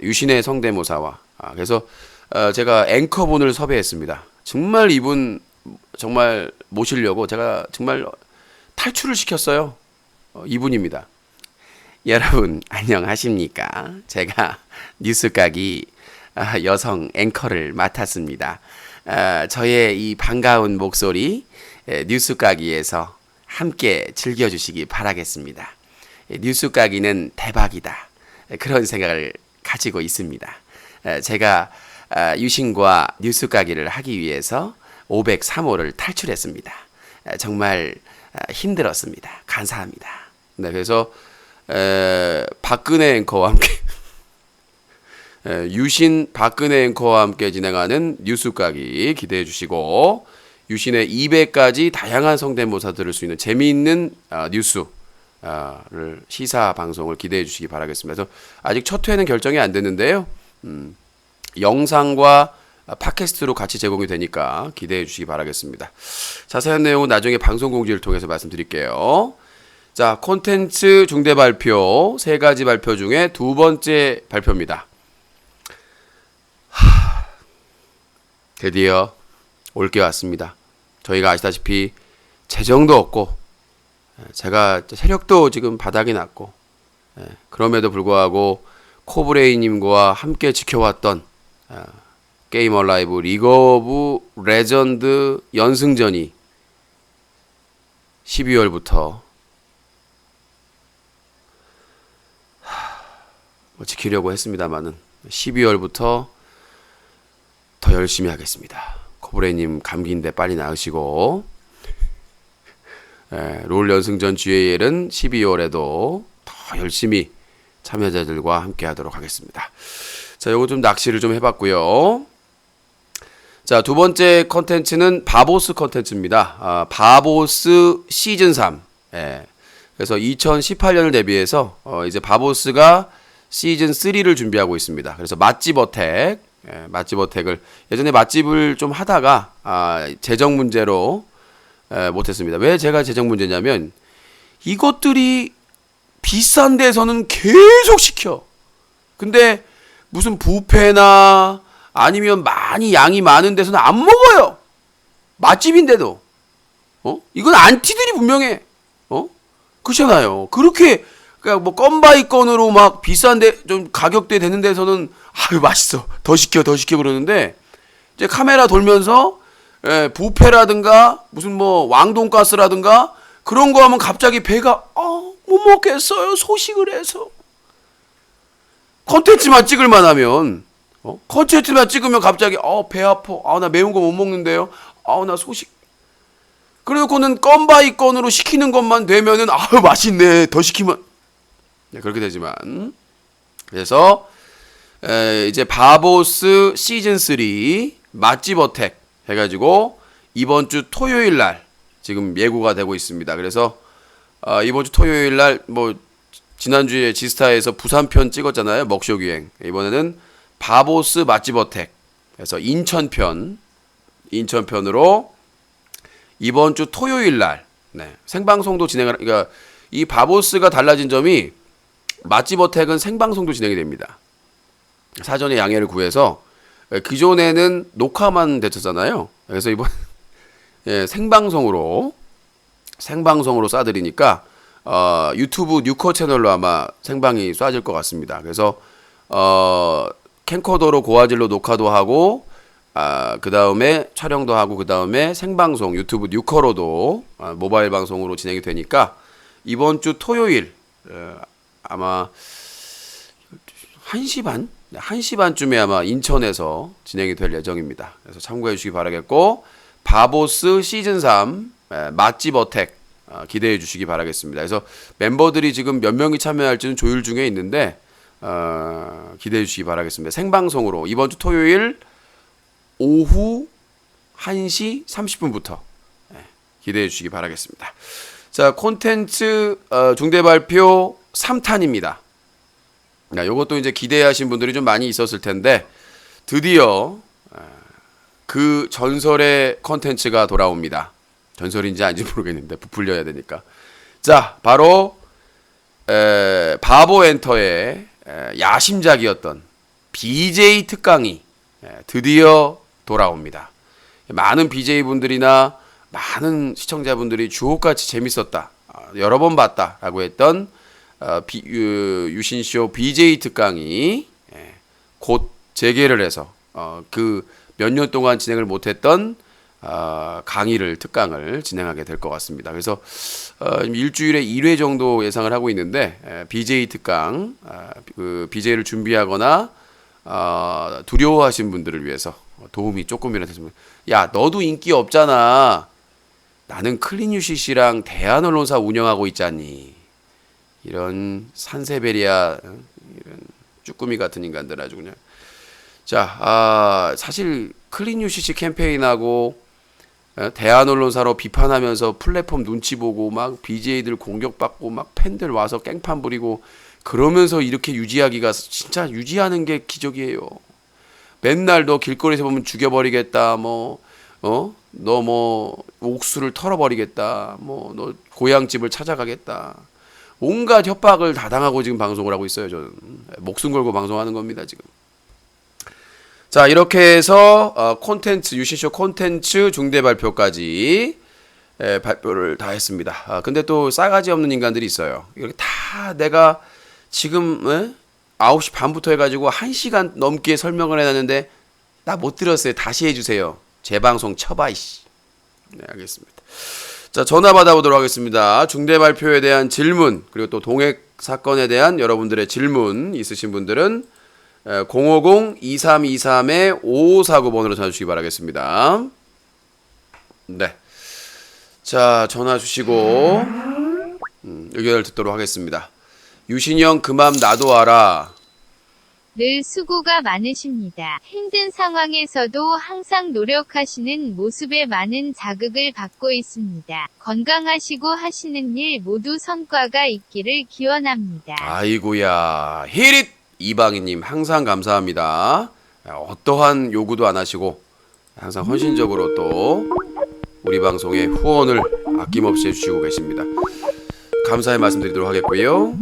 유신의 성대모사와 그래서 제가 앵커분을 섭외했습니다. 정말 이분 정말 모시려고 제가 정말 탈출을 시켰어요. 이분입니다. 여러분 안녕하십니까? 제가 뉴스 까기 여성 앵커를 맡았습니다. 저의 이 반가운 목소리 뉴스 까기에서 함께 즐겨주시기 바라겠습니다. 뉴스 까기는 대박이다. 그런 생각을 가지고 있습니다. 제가 유신과 뉴스 까기를 하기 위해서 503호를 탈출했습니다. 정말 힘들었습니다. 감사합니다. 네, 그래서 박근혜 앵커와 함께 유신 박근혜 앵커와 함께 진행하는 뉴스 까기 기대해 주시고 유신의 200가지 다양한 성대모사 들을 수 있는 재미있는 뉴스를 시사 방송을 기대해 주시기 바라겠습니다. 그래서 아직 첫 회는 결정이 안 됐는데요. 영상과 팟캐스트로 같이 제공이 되니까 기대해 주시기 바라겠습니다. 자세한 내용은 나중에 방송 공지를 통해서 말씀드릴게요. 자, 콘텐츠 중대 발표 3가지 발표 중에 두 번째 발표입니다. 드디어 올 게 왔습니다. 저희가 아시다시피 재정도 없고 제가 세력도 지금 바닥이 났고 그럼에도 불구하고 코브레이님과 함께 지켜왔던 게임 얼라이브 리그 오브 레전드 연승전이 12월부터 지키려고 했습니다만은 12월부터 더 열심히 하겠습니다. 코브레이님 감기인데 빨리 나으시고 롤 연승전 GAL은 12월에도 더 열심히 참여자들과 함께 하도록 하겠습니다. 자, 요거 좀 낚시를 좀 해봤고요. 자, 두 번째 컨텐츠는 바보스 컨텐츠입니다. 바보스 시즌 3. 그래서 2018년을 대비해서 이제 바보스가 시즌 3를 준비하고 있습니다. 그래서 맛집 어택, 맛집 어택을 예전에 맛집을 좀 하다가 재정 문제로 못했습니다. 왜 제가 재정 문제냐면 이것들이 비싼 데서는 계속 시켜. 근데 무슨 뷔페나 아니면 많이 양이 많은 데서는 안 먹어요. 맛집인데도. 이건 안티들이 분명해. 그렇잖아요. 그렇게 그러니까 뭐 건바이 건으로 막 비싼데 좀 가격대 되는 데서는 아유 맛있어. 더 시켜 그러는데 이제 카메라 돌면서 뷔페라든가 무슨 뭐 왕돈가스라든가 그런 거 하면 갑자기 배가 못 먹겠어요. 소식을 해서. 컨텐츠만 찍을만 하면 컨텐츠만 찍으면 갑자기 배 아파. 나 매운 거 못 먹는데요. 나 소식. 그래놓고는 건바이 건으로 시키는 것만 되면은 맛있네. 더 시키면 그렇게 되지만 그래서 이제 바보스 시즌 3 맛집 어택 해가지고 이번 주 토요일 날 지금 예고가 되고 있습니다. 그래서 이번 주 토요일 날 뭐 지난주에 지스타에서 부산편 찍었잖아요. 먹쇼 기행. 이번에는 바보스 맛집 어택. 그래서 인천편으로 이번 주 토요일 날 생방송도 진행을 그러니까 이 바보스가 달라진 점이 맛집 어택은 생방송도 진행이 됩니다. 사전에 양해를 구해서 기존에는 녹화만 됐었잖아요. 그래서 이번 생방송으로 쏴드리니까 유튜브 뉴커 채널로 아마 생방이 쏴질 것 같습니다. 그래서 캠코더로 고화질로 녹화도 하고 그 다음에 촬영도 하고 그 다음에 생방송 유튜브 뉴커로도 모바일 방송으로 진행이 되니까 이번 주 토요일 아마 1시 반? 1시 반쯤에 아마 인천에서 진행이 될 예정입니다. 그래서 참고해 주시기 바라겠고 바보스 시즌 3 맛집 어택 기대해 주시기 바라겠습니다. 그래서 멤버들이 지금 몇 명이 참여할지는 조율 중에 있는데 기대해 주시기 바라겠습니다. 생방송으로 이번 주 토요일 오후 1시 30분부터 기대해 주시기 바라겠습니다. 자, 콘텐츠 중대 발표 3탄입니다. 요것도 이제 기대하신 분들이 좀 많이 있었을 텐데 드디어 그 전설의 콘텐츠가 돌아옵니다. 전설인지 아닌지 모르겠는데 부풀려야 되니까. 자, 바로 바보 엔터의 야심작이었던 BJ 특강이 드디어 돌아옵니다. 많은 BJ분들이나 많은 시청자분들이 주옥같이 재밌었다. 여러 번 봤다라고 했던 유신쇼 BJ 특강이 곧 재개를 해서 그 몇 년 동안 진행을 못했던 특강을 진행하게 될 것 같습니다. 그래서 일주일에 1회 정도 예상을 하고 있는데 BJ 특강, 그 BJ를 준비하거나 두려워하신 분들을 위해서 도움이 조금이라도 됐으면. 야, 너도 인기 없잖아. 나는 클린 UCC랑 대한 언론사 운영하고 있잖니. 이런 산세베리아 이런 쭈꾸미 같은 인간들 아주 그냥. 자, 사실 클린 UCC 캠페인하고 대한 언론사로 비판하면서 플랫폼 눈치 보고 막 BJ들 공격받고 막 팬들 와서 깽판 부리고 그러면서 이렇게 유지하기가 진짜 유지하는 게 기적이에요. 맨날 너 길거리에서 보면 죽여버리겠다, 너 뭐 옥수를 털어버리겠다, 너 고향집을 찾아가겠다. 온갖 협박을 다 당하고 지금 방송을 하고 있어요. 저는 목숨 걸고 방송하는 겁니다 지금. 자, 이렇게 해서 콘텐츠 UC쇼 콘텐츠 중대 발표까지 발표를 다 했습니다. 근데 또 싸가지 없는 인간들이 있어요. 이렇게 다 내가 지금 9시 반부터 해가지고 1시간 넘게 설명을 해놨는데 나 못 들었어요. 다시 해주세요. 재방송 쳐봐 이씨. 네, 알겠습니다. 자, 전화 받아보도록 하겠습니다. 중대 발표에 대한 질문 그리고 또 동행 사건에 대한 여러분들의 질문 있으신 분들은 050-2323-5549번으로 전화 주시기 바라겠습니다. 네. 자, 전화 주시고 의견을 듣도록 하겠습니다. 유신영 그맘 나도 알아. 늘 수고가 많으십니다. 힘든 상황에서도 항상 노력하시는 모습에 많은 자극을 받고 있습니다. 건강하시고 하시는 일 모두 성과가 있기를 기원합니다. 아이고야. 히릿 이방희님 항상 감사합니다. 어떠한 요구도 안 하시고 항상 헌신적으로 또 우리 방송에 후원을 아낌없이 해주시고 계십니다. 감사의 말씀드리도록 하겠고요.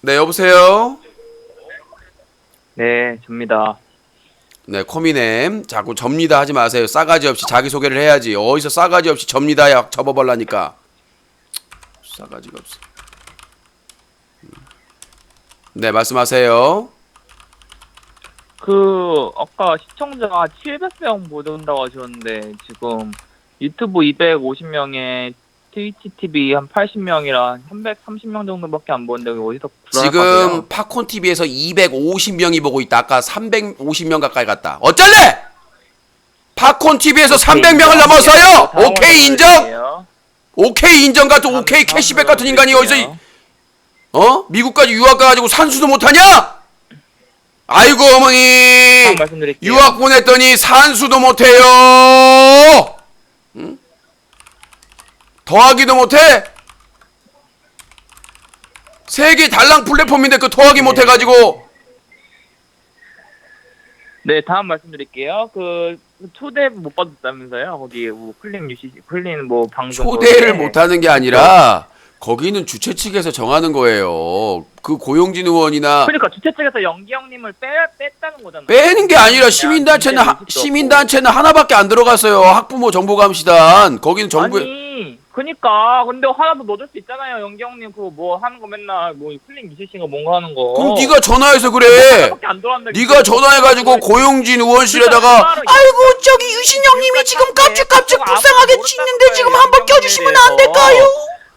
네, 여보세요. 네, 접니다. 네, 코미넴 자꾸 접니다 하지 마세요. 싸가지 없이 자기소개를 해야지. 어디서 싸가지 없이 접니다야 접어버라니까. 싸가지가 없어. 네, 말씀하세요. 아까 시청자 700명 보던다고 하셨는데, 지금 유튜브 250명에 트위치 TV 한 80명이라 330명 정도밖에 안 보는데, 어디서 구라를 지금 팝콘 TV에서 250명이 보고 있다. 아까 350명 가까이 갔다. 어쩔래? 팝콘 TV에서 300명을 넘었어요. 오케이 인정. 오케이 인정 같은 오케이 캐시백 같은 인간이 어디서 미국까지 유학 가가지고 산수도 못하냐? 아이고 어머니 유학 보냈더니 산수도 못해요. 응? 더하기도 못해? 세계 달랑 플랫폼인데 그 더하기 못해가지고. 네, 다음 말씀드릴게요. 초대 못 받았다면서요? 거기 클린 UCC 클린 방송 초대를 못하는 게 아니라 거기는 주최 측에서 정하는 거예요. 그 고용진 의원이나 그러니까 주최 측에서 연기 형님을 뺐다는 거잖아요. 빼는 게 아니라 시민단체는 하나밖에 안 들어갔어요. 학부모 정보감시단. 거기는 정부에. 아니, 그니까 근데 하나도 넣어줄 수 있잖아요. 연기 형님 하는 거 맨날 클린 UCC가 뭔가 하는 거. 그럼 네가 전화해서 그래. 네가 전화해가지고 고용진 의원실에다가 아이고 저기 유신영님이 지금 깝죽깝죽 불쌍하게 짖는데 지금 한번 껴주시면 안 될까요?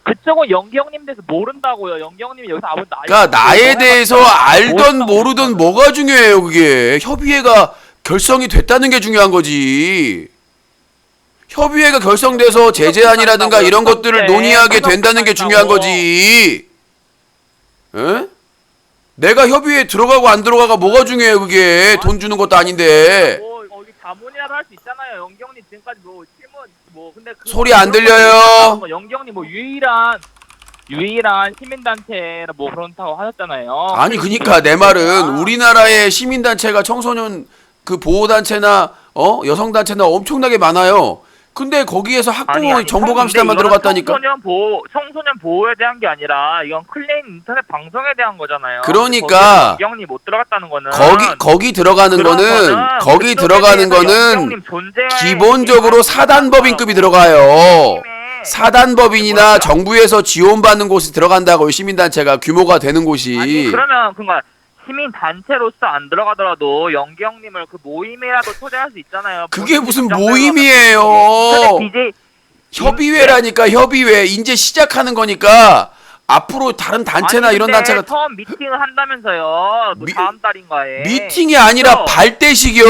그쪽은 연기 형님 대해서 모른다고요. 연기 형님이 여기서 아무 그러니까 나에 대해서 알던 모르던 뭐가 중요해요. 그게 협의회가 결성이 됐다는 게 중요한 거지. 협의회가 결성돼서 제재안이라든가 이런 것들을 논의하게 된다는 게 중요한 거지. 에? 내가 협의회에 들어가고 안 들어가가 뭐가 중요해요. 그게 돈 주는 것도 아닌데. 어디 자문이라도 할 수 있잖아요. 연기 형님 지금까지 근데 소리 안 들려요. 연기 형님 유일한 시민단체라 그렇다고 하셨잖아요. 아니 그니까 내 말은 우리나라의 시민단체가 청소년 보호단체나 여성단체나 엄청나게 많아요. 근데 거기에서 학부모 정보감시단만 들어갔다니까. 청소년 보호에 대한 게 아니라 이건 클린 인터넷 방송에 대한 거잖아요. 그러니까 연기 못 들어갔다는 거는 거기 들어가는 거는 기본적으로 사단법인급이 들어가요. 사단법인이나 정부에서 지원받는 곳이 들어간다고요. 시민단체가 규모가 되는 곳이. 아니 그러면 시민 단체로서 안 들어가더라도 연기 형님을 모임이라도 초대할 수 있잖아요. 그게 무슨 모임이에요. 협의회라니까. 협의회 이제 시작하는 거니까 앞으로 다른 단체나 이런 단체가 처음 미팅을 한다면서요. 다음 달인가에. 미팅이 아니라 발대식이요.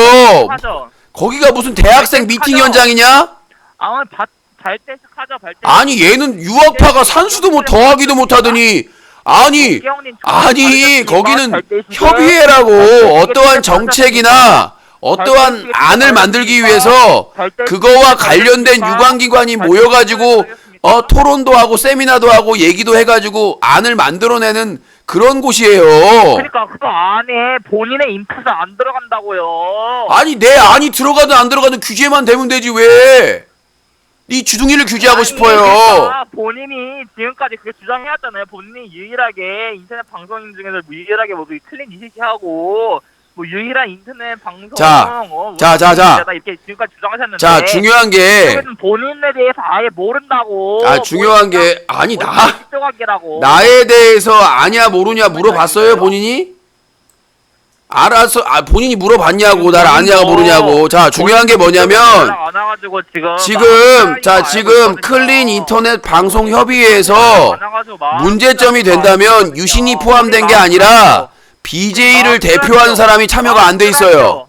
거기가 무슨 대학생 미팅 현장이냐? 발대식 하자 발대식. 아니 얘는 유학파가 산수도 못 더하기도 못하더니 아니 거기는 협의회라고 어떠한 정책이나 어떠한 안을 만들기 위해서 그거와 관련된 유관기관이 모여가지고 토론도 하고 세미나도 하고 얘기도 해가지고 안을 만들어내는 그런 곳이에요. 그러니까 그 안에 본인의 인풋은 안 들어간다고요. 아니 내 안이 들어가든 안 들어가든 규제만 되면 되지 왜? 이 주둥이를 규제하고 싶어요. 그러니까 본인이 지금까지 그렇게 주장해왔잖아요. 본인이 유일하게 인터넷 방송인 중에서 유일하게 뭐 클린 이시시하고 뭐 유일한 인터넷 방송 자, 이렇게 지금까지 주장하셨는데 자 중요한 게 본인에 대해서 아예 모른다고. 중요한 게 아니 나 나에 대해서 아냐 모르냐 물어봤어요 본인이? 알아서 본인이 물어봤냐고 날 아냐고 모르냐고. 자 중요한 게 뭐냐면 지금 클린 인터넷 방송 협의회에서 문제점이 된다면 유신이 포함된 게 아니라 BJ를 대표하는 사람이 참여가 안 돼 있어요.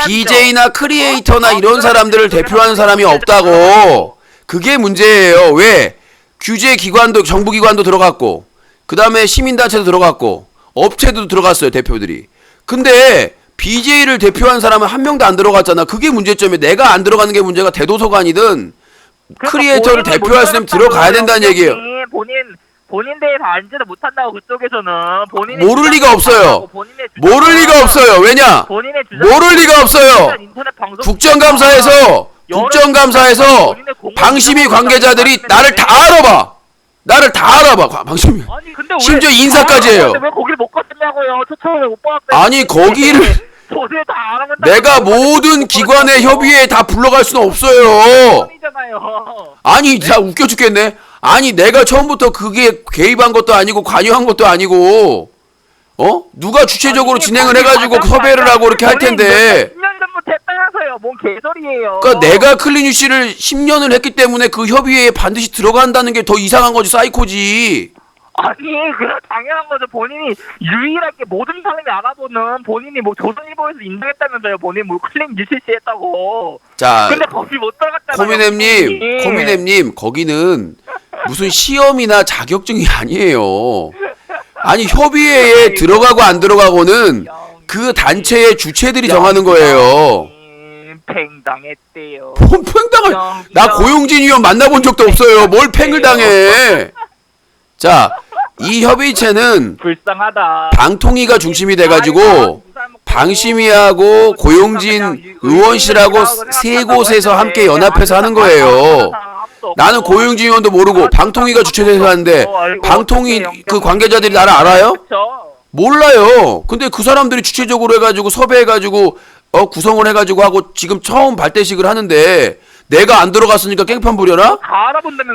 BJ나 크리에이터나 이런 사람들을 대표하는 사람이 없다고. 그게 문제예요. 왜? 규제 기관도 정부 기관도 들어갔고 그 다음에 시민단체도 들어갔고 업체도 들어갔어요 대표들이. 근데 BJ를 대표한 사람은 한 명도 안 들어갔잖아. 그게 문제점이야. 내가 안 들어가는 게 문제가 대도서관이든 크리에이터를 대표할 수 있으면 들어가야 된다는 얘기예요. 본인 대해서 알지도 못한다고 그쪽에서는 본인이 모를 리가 없어요. 모를 리가 없어요. 왜냐? 모를 리가 없어요. 국정감사에서 방심위 관계자들이 나를 다 알아봐. 방심위. 심지어 인사까지 해요. 왜 거기를 못 갔냐고요. 초청을 못 받았어요. 아니 거기를 내가 모든 기관의 협의회에 다 불러갈 수는 없어요. 아니 자 웃겨 죽겠네. 아니 내가 처음부터 그게 개입한 것도 아니고 관여한 것도 아니고 누가 주체적으로 진행을 해가지고 섭외를 하고 이렇게 할 텐데. 10년 전부터 했다면서요. 뭔 개소리예요. 그러니까 내가 클린유씨를 10년을 했기 때문에 그 협의회에 반드시 들어간다는 게 더 이상한 거지. 사이코지. 아니 그냥 당연한 거죠. 본인이 유일하게 모든 사람이 알아보는 본인이 뭐 조선일보에서 인정했다면서요. 본인 뭐 클린 UCC 했다고. 자 근데 거기 못 들어갔잖아요. 코미넴님 거기는 무슨 시험이나 자격증이 아니에요. 아니 협의회에 들어가고 안 들어가고는 그 단체의 주체들이 정하는 거예요. 팽당했대요. 뭔 팽당을? 나 고용진 의원 만나본 적도 없어요. 뭘 팽을 당해? 자, 이 협의체는 불쌍하다. 방통위가 중심이 돼가지고 방심위하고 고용진 의원실하고 세 곳에서 함께 연합해서 하는 거예요. 나는 고용진 의원도 모르고 방통위가 주최돼서 하는데 방통위 그 관계자들이 나를 알아요? 몰라요. 근데 그 사람들이 주체적으로 해가지고 섭외해가지고 구성을 해가지고 하고 지금 처음 발대식을 하는데 내가 안 들어갔으니까 깽판 부려라?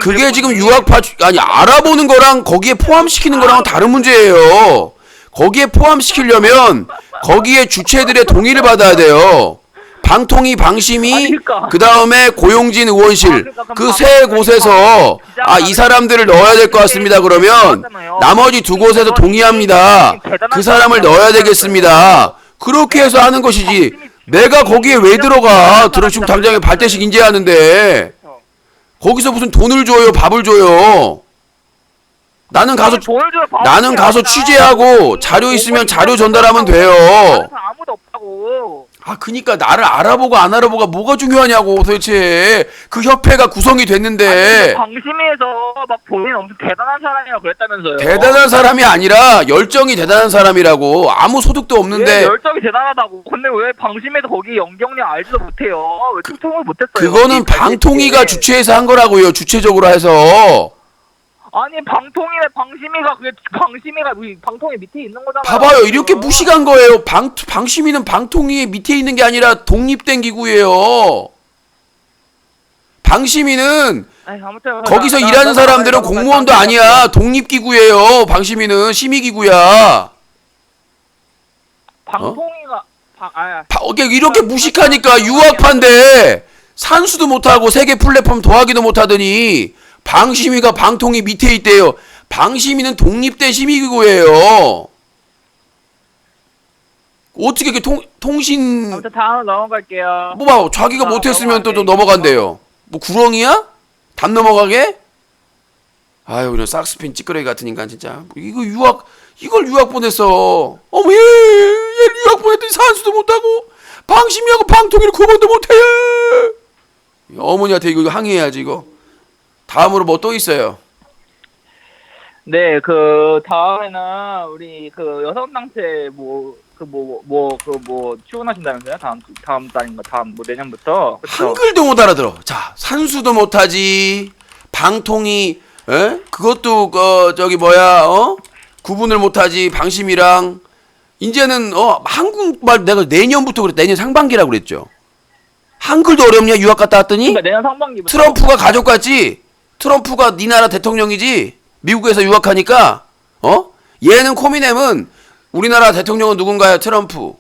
그게 지금 유학파 알아보는 거랑 거기에 포함시키는 거랑은 다른 문제예요. 거기에 포함시키려면 거기에 주체들의 동의를 받아야 돼요. 방통위, 방심위, 그 다음에 고용진 의원실 그 세 곳에서 이 사람들을 넣어야 될 것 같습니다. 그러면 나머지 두 곳에서 동의합니다. 그 사람을 넣어야 되겠습니다. 그렇게 해서 하는 것이지. 내가 거기에 왜 들어가? 지금 당장에 발대식 인재하는데 거기서 무슨 돈을 줘요, 밥을 줘요? 나는 가서 취재하고 자료 있으면 자료 전달하면 돼요. 아무도 없다고. 그니까 나를 알아보고 안 알아보고가 뭐가 중요하냐고 도대체. 그 협회가 구성이 됐는데. 방심위에서 막 본인 엄청 대단한 사람이라고 그랬다면서요. 대단한 사람이 아니라 열정이 대단한 사람이라고. 아무 소득도 없는데. 열정이 대단하다고. 근데 왜 방심위에서 거기 연경련 알지도 못해요. 왜 초청을 못했어요? 그거는 방통위가 주최해서 한 거라고요. 주체적으로 해서. 아니 방심위가 방통위 밑에 있는 거잖아요. 봐봐요. 이렇게 무식한 거예요. 방심위는 방통위 밑에 있는 게 아니라 독립된 기구예요. 방심위는 거기서 일하는 사람들은 공무원도 아니야. 독립기구예요. 방심위는 심의기구야. 방통위가 이렇게 무식하니까 유학파인데 산수도 못하고 세계 플랫폼 더하기도 못하더니 방심위가 방통위 밑에 있대요. 방심위는 독립된 심의기구예요. 어떻게 이렇게 통신 아무튼 다음 넘어갈게요. 뭐 봐, 자기가 못했으면 또 넘어간대요. 뭐 구렁이야? 담 넘어가게? 아유 이런 싹스핀 찌끄레기 같은 인간 진짜. 이걸 유학 보냈어. 어머 얘 유학 보냈더니 산수도 못하고 방심이하고 방통위를 구분도 못해. 어머니한테 이거 항의해야지 이거. 다음으로 뭐 또 있어요? 네, 그 다음에는 우리 그 여성단체 출근하신다면서요? 다음 달인가 내년부터. 그쵸? 한글도 못 알아들어. 자, 산수도 못하지. 방통위, 그것도 구분을 못하지. 방심이랑 이제는 한국말 내가 내년부터 그랬. 내년 상반기라고 그랬죠. 한글도 어렵냐 유학 갔다 왔더니. 그러니까 내년 상반기부터. 트럼프가 가족 같지. 트럼프가 네 나라 대통령이지. 미국에서 유학하니까. 얘는 코미넴은 우리나라 대통령은 누군가요? 트럼프.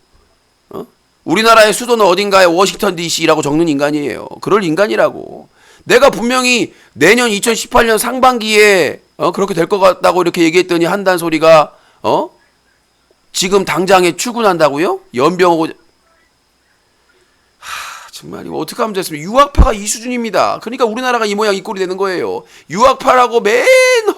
우리나라의 수도는 어딘가에 워싱턴 DC라고 적는 인간이에요. 그럴 인간이라고. 내가 분명히 내년 2018년 상반기에 그렇게 될 것 같다고 이렇게 얘기했더니 한단 소리가 지금 당장에 출근한다고요? 연병하고. 정말 이거 어떻게 하면 됐습니까? 유학파가 이 수준입니다. 그러니까 우리나라가 이 모양 이 꼴이 되는 거예요. 유학파라고 맨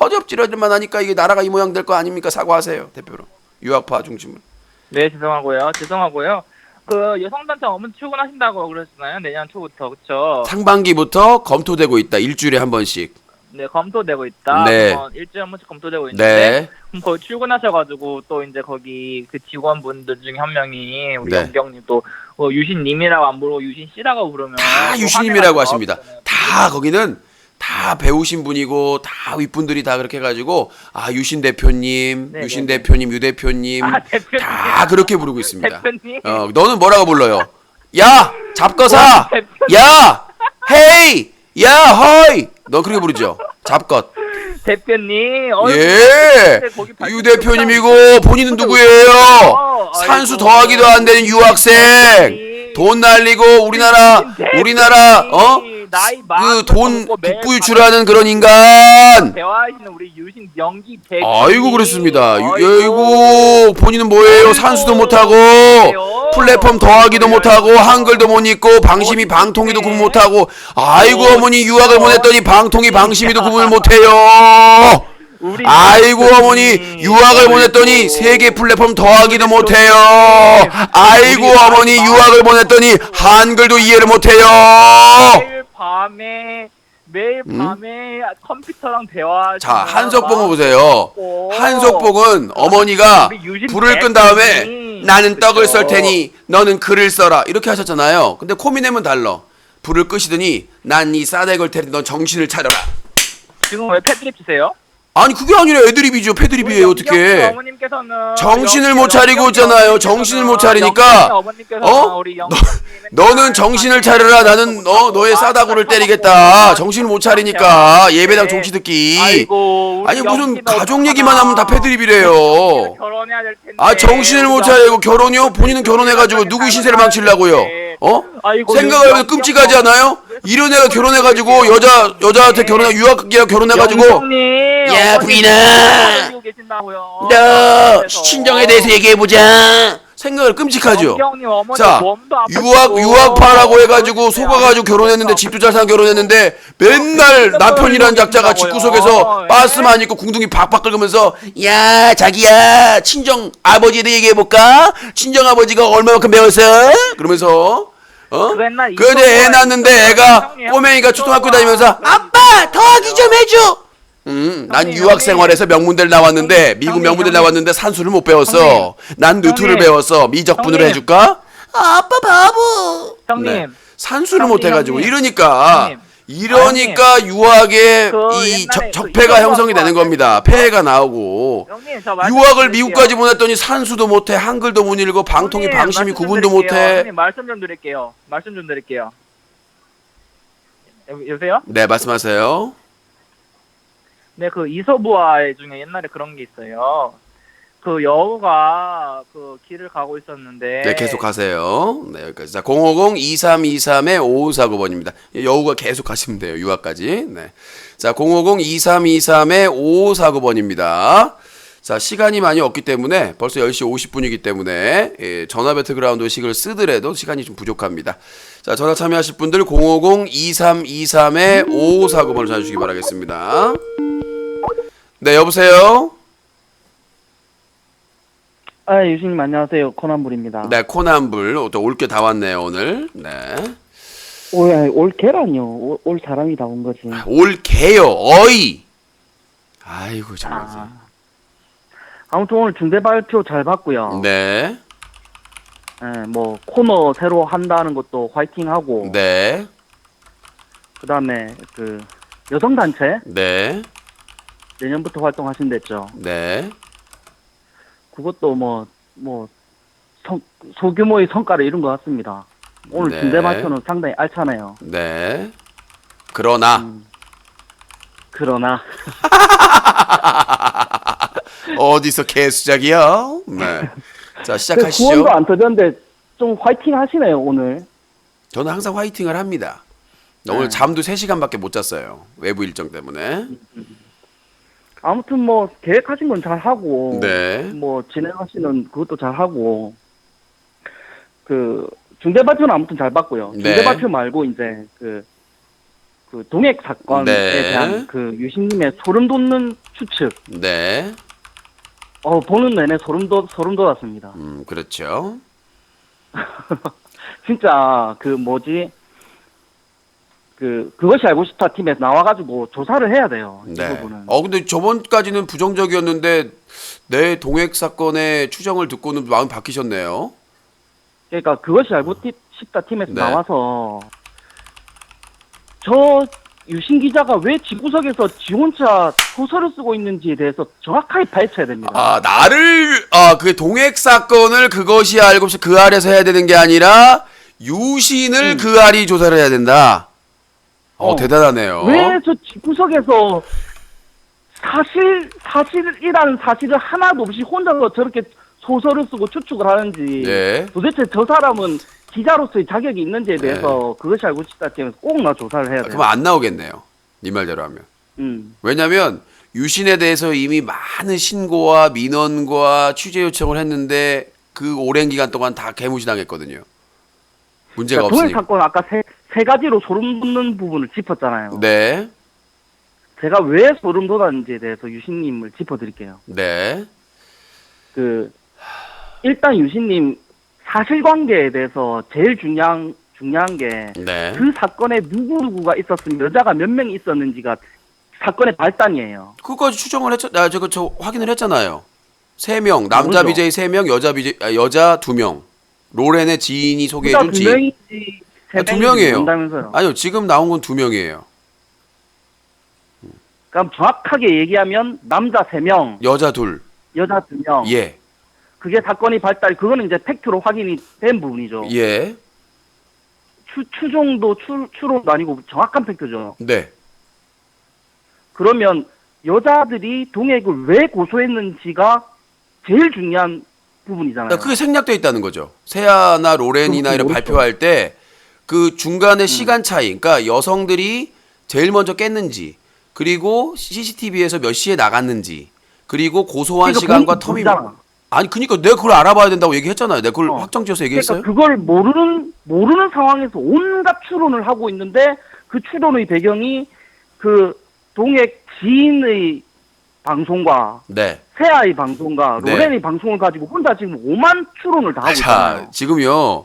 허접지러질만 하니까 이게 나라가 이 모양 될 거 아닙니까? 사과하세요, 대표로. 유학파 중심으로. 네, 죄송하고요. 그 여성단체 어머니 출근하신다고 그러셨나요? 내년 초부터, 그쵸? 상반기부터 검토되고 있다. 일주일에 한 번씩. 네, 검토되고 있다. 네. 일주일에 한 번씩 검토되고 있는데. 네. 그럼 거기 출근하셔가지고 또 이제 거기 그 직원분들 중에 한 명이 우리 네. 연경님 또 유신님이라고 안 부르고 유신씨라고 부르면 다 유신님이라고 하십니다. 다 거기는 다 배우신 분이고 다 윗분들이 다 그렇게 해가지고 유신 대표님, 네, 유신 네, 대표님, 유 대표님 대표님. 다 그렇게 부르고 있습니다. 대표님. 너는 뭐라고 불러요? 야 잡거사, 대표님. 야 헤이, 야 허이. 너 그렇게 부르죠? 잡것. 대표님. 예. 거기 유 대표님이고 본인은 누구예요? 산수 더하기도 안 되는 유학생. 돈 날리고 우리나라 그 돈 북부 유출하는 그런 인간. 대화하시는 우리 유신 연기 대표. 아이고 그렇습니다. 아이고 본인은 뭐예요? 산수도 못하고 플랫폼 더하기도 못하고 한글도 못 읽고 방심이 방통위도 구분 못하고. 아이고 어머니 유학을 보냈더니 방통위 방심이도 구분을 못해요. 아이고 어머니 유학을 보냈더니 세계 플랫폼 더하기도 못해요. 아이고 어머니 유학을 보냈더니 한글도 이해를 못해요. 매일 밤에 컴퓨터랑 대화. 자 한석봉을 보세요. 한석봉은 어머니가 불을 끈 다음에 나는 떡을 썰 테니 너는 글을 써라 이렇게 하셨잖아요. 근데 코미넴은 달라. 불을 끄시더니 난 이 싸대 걸 테니 넌 정신을 차려라. 지금 왜 패드립 치세요? 아니 그게 아니라 애드립이죠. 패드립이에요. 어떻게 어머님께서는 정신을 못 차리고 있잖아요. 정신을 못 차리니까 너는 정신을 차려라. 나는 너의 싸다구를 때리겠다. 정신을 못 차리니까 예배당 종치 듣기. 아니 무슨 가족 얘기만 하면 다 패드립이래요. 결혼해야 될 텐데. 정신을 못 차리고 결혼이요? 본인은 결혼해가지고 누구 신세를 망치려고요? 생각을 해보면 끔찍하지 않아요? 이런 애가 결혼해가지고 여자한테 유학기가 결혼해가지고 야 부인아 너 친정에 대해서 얘기해보자. 생각을 끔찍하죠. 자 유학파라고 해가지고 속아가지고 결혼했는데 집도 잘 산 결혼했는데 맨날 남편이란 작자가 집구석에서 바스만 입고 궁둥이 박박 긁으면서 야 자기야 친정 아버지에 대해 얘기해볼까? 친정 아버지가 얼마만큼 배웠어? 그러면서 그런데 애 낳았는데 애가 꼬맹이가 초등학교 다니면서 아빠 더하기 좀 해줘. 난 유학 생활에서 명문대를 나왔는데 미국 명문대 나왔는데 산수를 못 배웠어. 난 누트를 배웠어. 미적분으로 해줄까? 아빠 바보. 형님. 산수를 못 해가지고 이러니까 유학의 이 적폐가 형성이 되는 겁니다. 폐해가 나오고. 유학을 미국까지 보냈더니 산수도 못해, 한글도 못 읽고 방통위 방심이 구분도 못해. 형님 말씀 좀 드릴게요. 여보세요? 네 말씀하세요. 네, 그 이소부화 중에 옛날에 그런 게 있어요. 그 여우가 그 길을 가고 있었는데. 네, 계속하세요. 네, 여기까지. 자, 050-2323-5549번입니다. 여우가 계속 가시면 돼요. 유학까지. 네. 자, 050-2323-5549번입니다. 자, 시간이 많이 없기 때문에 벌써 10시 50분이기 때문에 전화 배틀그라운드 식을 쓰더라도 시간이 좀 부족합니다. 자, 전화 참여하실 분들 050-2323-5549번을 전화주시기 바라겠습니다. 네, 여보세요? 아, 유신님 안녕하세요. 코난불입니다. 네, 코난불. 또 올 게 다 왔네요, 오늘. 네. 올 개라뇨. 올 사람이 다 온 거지. 올 개요, 어이! 아이고, 정말. 아무튼 오늘 중대 발표 잘 봤고요. 네, 뭐 코너 새로 한다는 것도 화이팅하고. 네, 그다음에 그 여성 단체 네, 내년부터 활동하신댔죠. 네. 그것도 소규모의 성과를 이룬 것 같습니다. 오늘 네. 중대 발표는 상당히 알차네요. 네. 그러나, 그러나 어디서 개수작이요? 네. 자, 시작하시죠. 구원도 안 터졌는데 좀 화이팅 하시네요 오늘. 저는 항상 화이팅을 합니다. 오늘 잠도 3시간밖에 못 잤어요. 외부 일정 때문에. 아무튼 뭐 계획하신 건 잘 하고, 네. 뭐 진행하시는 그것도 잘 하고, 그 중대 발표는 아무튼 잘 봤고요. 중대 네. 발표 말고 이제 그 동액 사건에 네. 대한 그 유신님의 소름 돋는 추측, 네. 보는 내내 소름 돋았습니다. 그렇죠. 진짜 그것이 알고 싶다 팀에서 나와가지고 조사를 해야 돼요. 이 네. 부분은. 근데 저번까지는 부정적이었는데 내 동액 사건의 추정을 듣고는 마음 바뀌셨네요. 그러니까 그것이 알고 싶다 팀에서 네. 나와서 저 유신 기자가 왜 집구석에서 지 혼자 소설을 쓰고 있는지에 대해서 정확하게 파헤쳐야 됩니다. 그 동액 사건을 그것이 알고 싶어 그 알에서 해야 되는 게 아니라 유신을 그 알이 조사를 해야 된다. 대단하네요. 왜 저 집구석에서 사실이라는 사실을 하나도 없이 혼자서 저렇게 소설을 쓰고 추측을 하는지 네. 도대체 저 사람은 기자로서의 자격이 있는지에 대해서 그것이 알고 싶다 때문에 꼭 조사를 해야 돼요. 그럼 안 나오겠네요. 네 말대로 하면. 왜냐면 유신에 대해서 이미 많은 신고와 민원과 취재 요청을 했는데 그 오랜 기간 동안 다 개무시당했거든요. 문제가 그러니까 동일 없으니까. 사건 아까 세 가지로 소름 돋는 부분을 짚었잖아요. 네. 제가 왜 소름 돋았는지에 대해서 유신님을 짚어드릴게요. 네. 일단 유신님 사실관계에 대해서 제일 중요한 게 네. 그 사건에 누구누구가 있었으면 여자가 몇 명이 있었는지가 사건의 발단이에요. 그거까지 추정을 저 확인을 했잖아요. 3명, 남자 모르죠. BJ 3명, 여자 2명. 로렌의 지인이 소개해준 두 지인. 명이지 세 두 명이지 명이에요. 모른다면서요. 아니요, 지금 나온 건 2명이에요. 그럼 정확하게 얘기하면 남자 3명, 여자 2. 여자 2명. 예. 그게 사건의 발달, 그거는 이제 팩트로 확인이 된 부분이죠. 예. 추정도 추론도 아니고 정확한 팩트죠. 네. 그러면 여자들이 동액을 왜 고소했는지가 제일 중요한 부분이잖아요. 그러니까 그게 생략되어 있다는 거죠. 세아나 로렌이나 이런 그렇죠. 발표할 때 그 중간에 시간 차이, 그러니까 여성들이 제일 먼저 깼는지, 그리고 CCTV에서 몇 시에 나갔는지, 그리고 고소한 그러니까 시간과 본인이 텀이 모르잖아. 아니 그러니까 내가 그걸 알아봐야 된다고 얘기했잖아요. 내가 그걸 확정지어서 얘기했어요. 그러니까 그걸 모르는 상황에서 온갖 추론을 하고 있는데 그 추론의 배경이 그 동액 지인의 방송과 네. 세아의 방송과 네. 로렌의 방송을 가지고 혼자 지금 오만 추론을 다 하고 있잖아요. 자, 지금요.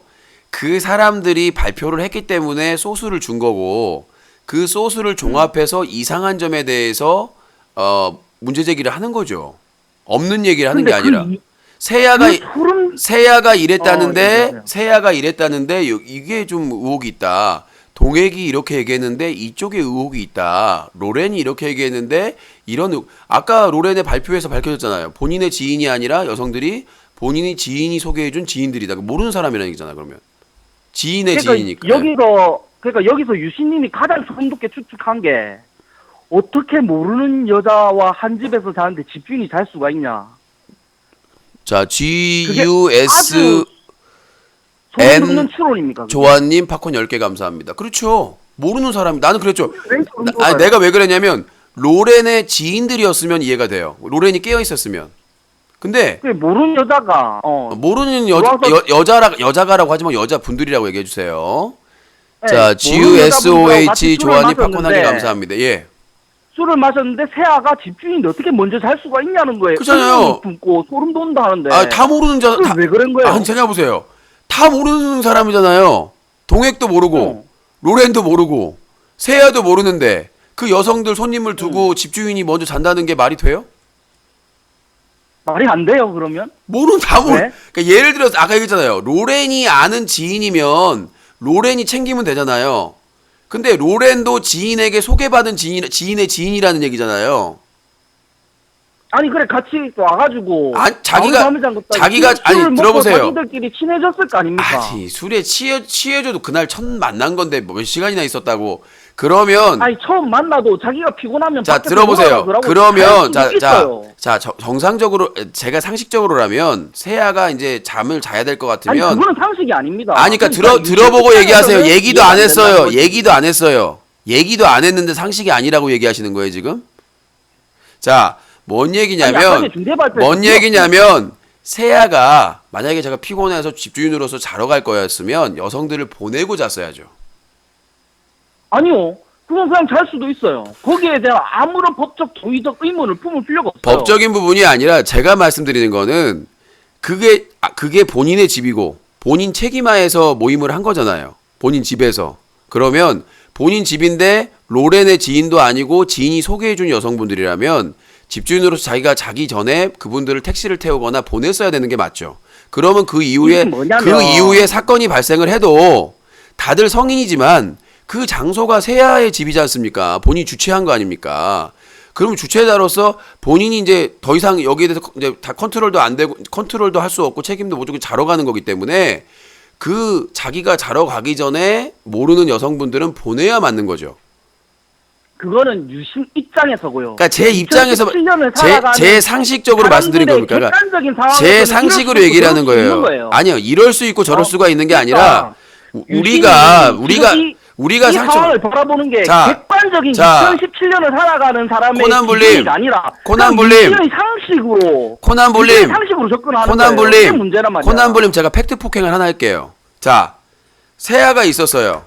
그 사람들이 발표를 했기 때문에 소스를 준 거고 그 소스를 종합해서 이상한 점에 대해서 문제 제기를 하는 거죠. 없는 얘기를 하는 게 아니라 세아가 이랬다는데 이게 좀 의혹이 있다. 동액이 이렇게 얘기했는데 이쪽에 의혹이 있다. 로렌이 이렇게 얘기했는데 아까 로렌의 발표에서 밝혀졌잖아요. 본인의 지인이 아니라 여성들이 본인이 지인이 소개해준 지인들이다. 모르는 사람이라는 얘기잖아요. 그러면 지인의 지인이니까. 여기서 유신님이 가장 소름 돋게 추측한 게 어떻게 모르는 여자와 한 집에서 자는데 집주인이 잘 수가 있냐. 자, GUS 소름 돋는 추론입니까? 그게? 조아님 팝콘 10개 감사합니다. 그렇죠. 모르는 사람이 나는 그랬죠. 왜 소름 돋아요? 내가 왜 그랬냐면 로렌의 지인들이었으면 이해가 돼요. 로렌이 깨어 있었으면. 근데 그 모르는 여자가 모르는 들어와서- 여자가라고 하지만 여자분들이라고 얘기해 주세요. 네, 자, 모르는 여자분들하고 GUSOH 같이 술을 조아님 마셨는데 팝콘하게 감사합니다. 예. 술을 마셨는데 세아가 집주인인데 어떻게 먼저 잘 수가 있냐는 거예요. 그렇잖아요. 품고 소름 돋는다 하는데. 아, 다 모르는 자, 그걸 왜 그런 거예요? 아니, 생각해보세요. 다 모르는 사람이잖아요. 동액도 모르고, 로렌도 모르고, 세아도 모르는데, 그 여성들 손님을 두고 집주인이 먼저 잔다는 게 말이 돼요? 말이 안 돼요, 그러면? 다 모르. 왜? 그러니까 예를 들어서 아까 얘기했잖아요. 로렌이 아는 지인이면 로렌이 챙기면 되잖아요. 근데 로렌도 지인에게 소개받은 지인의 지인이라는 얘기잖아요. 아니 그래 같이 와가지고 자기가 아니 들어보세요. 자기들끼리 친해졌을 거 아닙니까? 아니 술에 취해줘도 그날 첫 만난 건데 몇 시간이나 있었다고. 그러면 아니 처음 만나도 자기가 피곤하면 자 밖에서 들어보세요. 놀아라 그러고 그러면 잘 수도 있어요. 정상적으로 제가 상식적으로라면 세아가 이제 잠을 자야 될 것 아니 같으면 그거는 상식이 아닙니다. 아니 그러니까 들어보고 얘기하세요. 얘기도 안 했어요. 얘기도 안 했어요. 얘기도 안 했는데 상식이 아니라고 얘기하시는 거예요 지금? 자, 뭔 얘기냐면 세아가 만약에 제가 피곤해서 집주인으로서 자러 갈 거였으면 여성들을 보내고 잤어야죠. 아니요. 그건 그냥 잘 수도 있어요. 거기에 대한 아무런 법적 도의적 의문을 품을 필요가 없어요. 법적인 부분이 아니라 제가 말씀드리는 거는 그게 본인의 집이고 본인 책임하에서 모임을 한 거잖아요. 본인 집에서. 그러면 본인 집인데 로렌의 지인도 아니고 지인이 소개해준 여성분들이라면 집주인으로서 자기가 자기 전에 그분들을 택시를 태우거나 보냈어야 되는 게 맞죠. 그러면 그 이후에 사건이 발생을 해도 다들 성인이지만 그 장소가 세아의 집이지 않습니까? 본인이 주최한 거 아닙니까? 그러면 주최자로서 본인이 이제 더 이상 여기에 대해서 이제 다 컨트롤도 안 되고 컨트롤도 할 수 없고 책임도 무조건 자러 가는 거기 때문에 그 자기가 자러 가기 전에 모르는 여성분들은 보내야 맞는 거죠. 그거는 유심 입장에서고요. 그러니까 제 입장에서 제 상식적으로 말씀드린 겁니까? 그러니까 제 상식으로 얘기를 하는 거예요. 아니요, 이럴 수 있고 저럴 수가 있는 게 아니라 우리가 이 상황을 바라보는 게 객관적인 2017년을 살아가는 사람의 기준이 아니라 코난볼님 상식으로 접근하는 거예요. 그게 문제란 말이야. 코난볼님 제가 팩트 폭행을 하나 할게요. 자, 세아가 있었어요.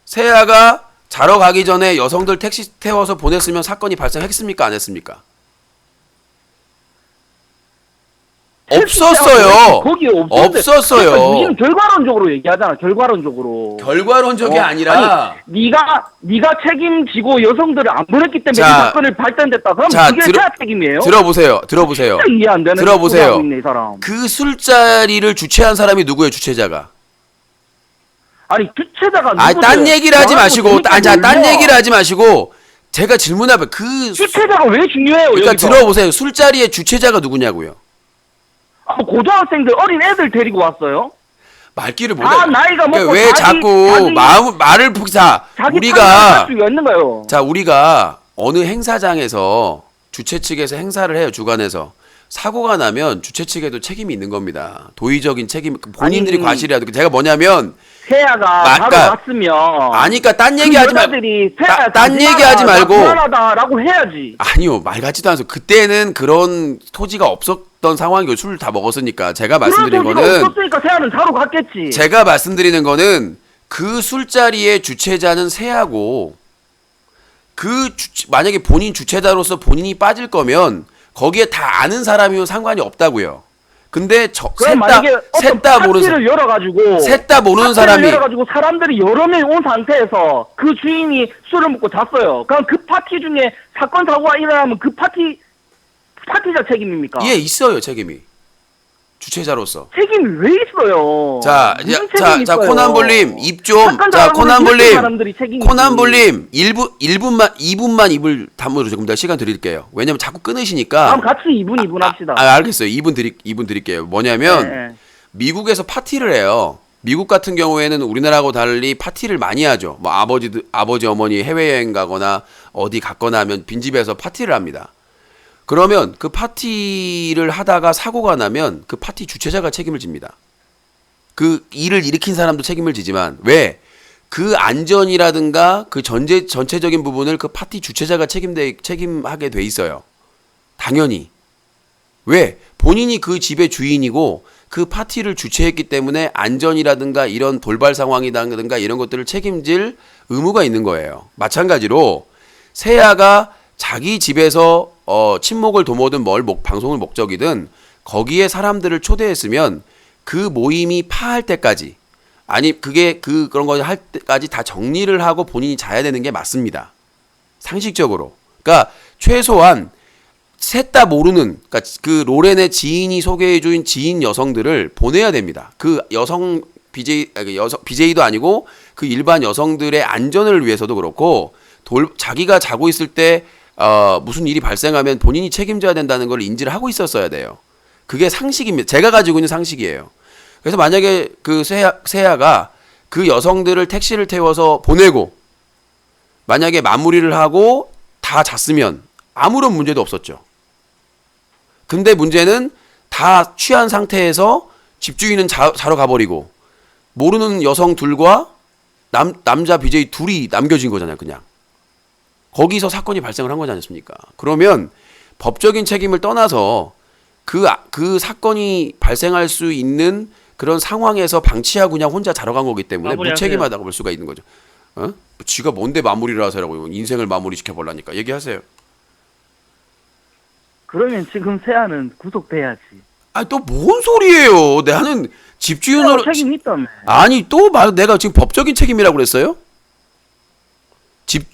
세아가 자러 가기 전에 여성들 택시 태워서 보냈으면 사건이 발생했습니까? 안 했습니까? 없었어요. 거기 없었어요. 우리는 결과론적으로 얘기하잖아. 결과론적이 아니라 아니, 네가 책임지고 여성들을 안 보냈기 때문에 이 사건을 발전됐다. 그럼 그게 세아 책임이에요? 들어보세요. 이해 안 되는 들어보세요. 있네, 이 사람. 그 술자리를 주최한 사람이 누구예요? 주최자가. 아니 주최자가 누구세요? 딴 얘기를 하지 마시고 딴 얘기를 하지 마시고 제가 질문하면 주최자가 왜 중요해요? 그러니까 여기서? 들어보세요. 술자리의 주최자가 누구냐고요? 고등학생들 어린 애들 데리고 왔어요? 말귀를 못 나이가 먹고 왜 자꾸 말을 우리가 어느 행사장에서 주최 측에서 행사를 해요. 주관에서 사고가 나면 주최 측에도 책임이 있는 겁니다. 도의적인 책임 본인들이 과실이라도 제가 뭐냐면 세아가 바로 갔으면 아니까 딴 얘기하지 말고 딴 얘기하지 말고 불안하다라고 해야지. 아니요, 말 같지도 않아서 그때는 그런 토지가 없었던 상황이고 술을 다 먹었으니까 제가 말씀드린 거는 없었으니까 세아는 자로 갔겠지. 제가 말씀드리는 거는 그 술자리의 주최자는 세아고 만약에 본인 주최자로서 본인이 빠질 거면 거기에 다 아는 사람이면 상관이 없다고요. 근데 셋 다 모르는 사람이 열어가지고 사람들이 여러 명 온 상태에서 그 주인이 술을 먹고 잤어요. 그럼 그 파티 중에 사건 사고가 일어나면 그 파티자 책임입니까? 예, 있어요 책임이. 주최자로서. 책임이 왜 있어요? 자, 코난볼님 입 좀. 자, 코난볼님 2분만 입을 다물어 조금 더 시간 드릴게요. 왜냐면 자꾸 끊으시니까. 그럼 같이 2분 합시다. 알겠어요. 2분 드릴게요. 뭐냐면 미국에서 파티를 해요. 미국 같은 경우에는 우리나라하고 달리 파티를 많이 하죠. 뭐 아버지 어머니 해외여행 가거나 어디 갔거나 하면 빈집에서 파티를 합니다. 그러면 그 파티를 하다가 사고가 나면 그 파티 주최자가 책임을 집니다. 그 일을 일으킨 사람도 책임을 지지만 왜? 그 안전이라든가 그 전체적인 부분을 그 파티 주최자가 책임하게 돼 있어요. 당연히. 왜? 본인이 그 집의 주인이고 그 파티를 주최했기 때문에 안전이라든가 이런 돌발 상황이라든가 이런 것들을 책임질 의무가 있는 거예요. 마찬가지로 세아가 자기 집에서 친목을 도모든 방송을 목적이든 거기에 사람들을 초대했으면 그 모임이 파할 때까지 아니 그게 그런 거 할 때까지 다 정리를 하고 본인이 자야 되는 게 맞습니다. 상식적으로. 그러니까 최소한 셋 다 모르는 그러니까 그 로렌의 지인이 소개해준 지인 여성들을 보내야 됩니다. 그 여성 BJ도 아니고 그 일반 여성들의 안전을 위해서도 그렇고 자기가 자고 있을 때 무슨 일이 발생하면 본인이 책임져야 된다는 걸 인지를 하고 있었어야 돼요. 그게 상식입니다. 제가 가지고 있는 상식이에요. 그래서 만약에 그 세아가 그 여성들을 택시를 태워서 보내고 만약에 마무리를 하고 다 잤으면 아무런 문제도 없었죠. 근데 문제는 다 취한 상태에서 집주인은 자러 가버리고 모르는 여성 둘과 남자 BJ 둘이 남겨진 거잖아요. 그냥 거기서 사건이 발생을 한 거지 않습니까? 그러면 법적인 책임을 떠나서 그 사건이 발생할 수 있는 그런 상황에서 방치하고 그냥 혼자 자러 간 거기 때문에 마무리하세요. 무책임하다고 볼 수가 있는 거죠. 지가 뭔데 마무리를 하세요라고 인생을 마무리 시켜보려니까 얘기하세요. 그러면 지금 세아는 구속돼야지. 아니 또 뭔 소리예요? 나는 집주인으로 책임 있다며. 아니 또 내가 지금 법적인 책임이라고 그랬어요?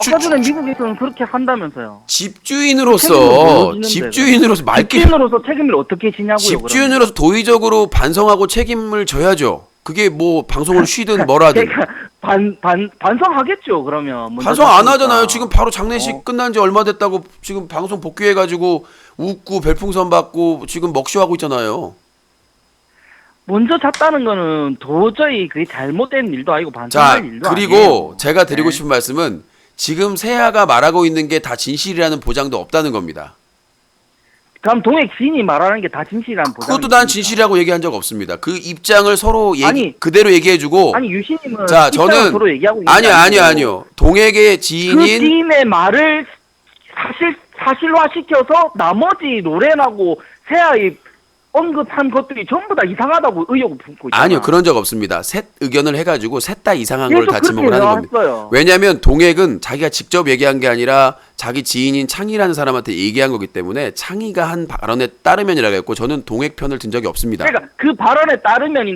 아까 전에 미국에서는 그렇게 한다면서요. 집주인으로서 말귀 집주인으로서 책임을 어떻게 지냐고요. 집주인으로서 도의적으로 반성하고 책임을 져야죠. 그게 뭐 방송을 쉬든 뭐라든. 반성하겠죠. 그러면 반성 안 하잖아요. 지금 바로 장례식 끝난 지 얼마 됐다고 지금 방송 복귀해가지고 웃고 별풍선 받고 지금 먹쇼하고 있잖아요. 먼저 잤다는 거는 도저히 그게 잘못된 일도 아니고 자, 반성할 일도 그리고 아니에요. 제가 드리고 싶은 말씀은 지금 세아가 말하고 있는 게 다 진실이라는 보장도 없다는 겁니다. 그럼 동해 지인이 말하는 게 다 진실이라는 보장이 그것도 난 있습니까? 진실이라고 얘기한 적 없습니다. 그 입장을 서로 아니, 그대로 얘기해주고. 아니 유신님은 자, 입장을 저는 서로 얘기하고 있는 게 아니요. 동액의 그 지인인 지인의 말을 사실화시켜서 나머지 로렌하고 세아의 언급한 것들이 전부 다 이상하다고 의혹을 품고 있잖아. 아니요, 그런 적 없습니다. 셋 의견을 해가지고 셋 다 이상한 걸 계속 다 그렇게 지목을 하는 겁니다. 해왔어요. 왜냐하면 동액은 자기가 직접 얘기한 게 아니라 자기 지인인 창희라는 사람한테 얘기한 거기 때문에 창희가 한 발언에 따르면이라고 했고 저는 동액 편을 든 적이 없습니다. 그러니까 그 발언에 따르면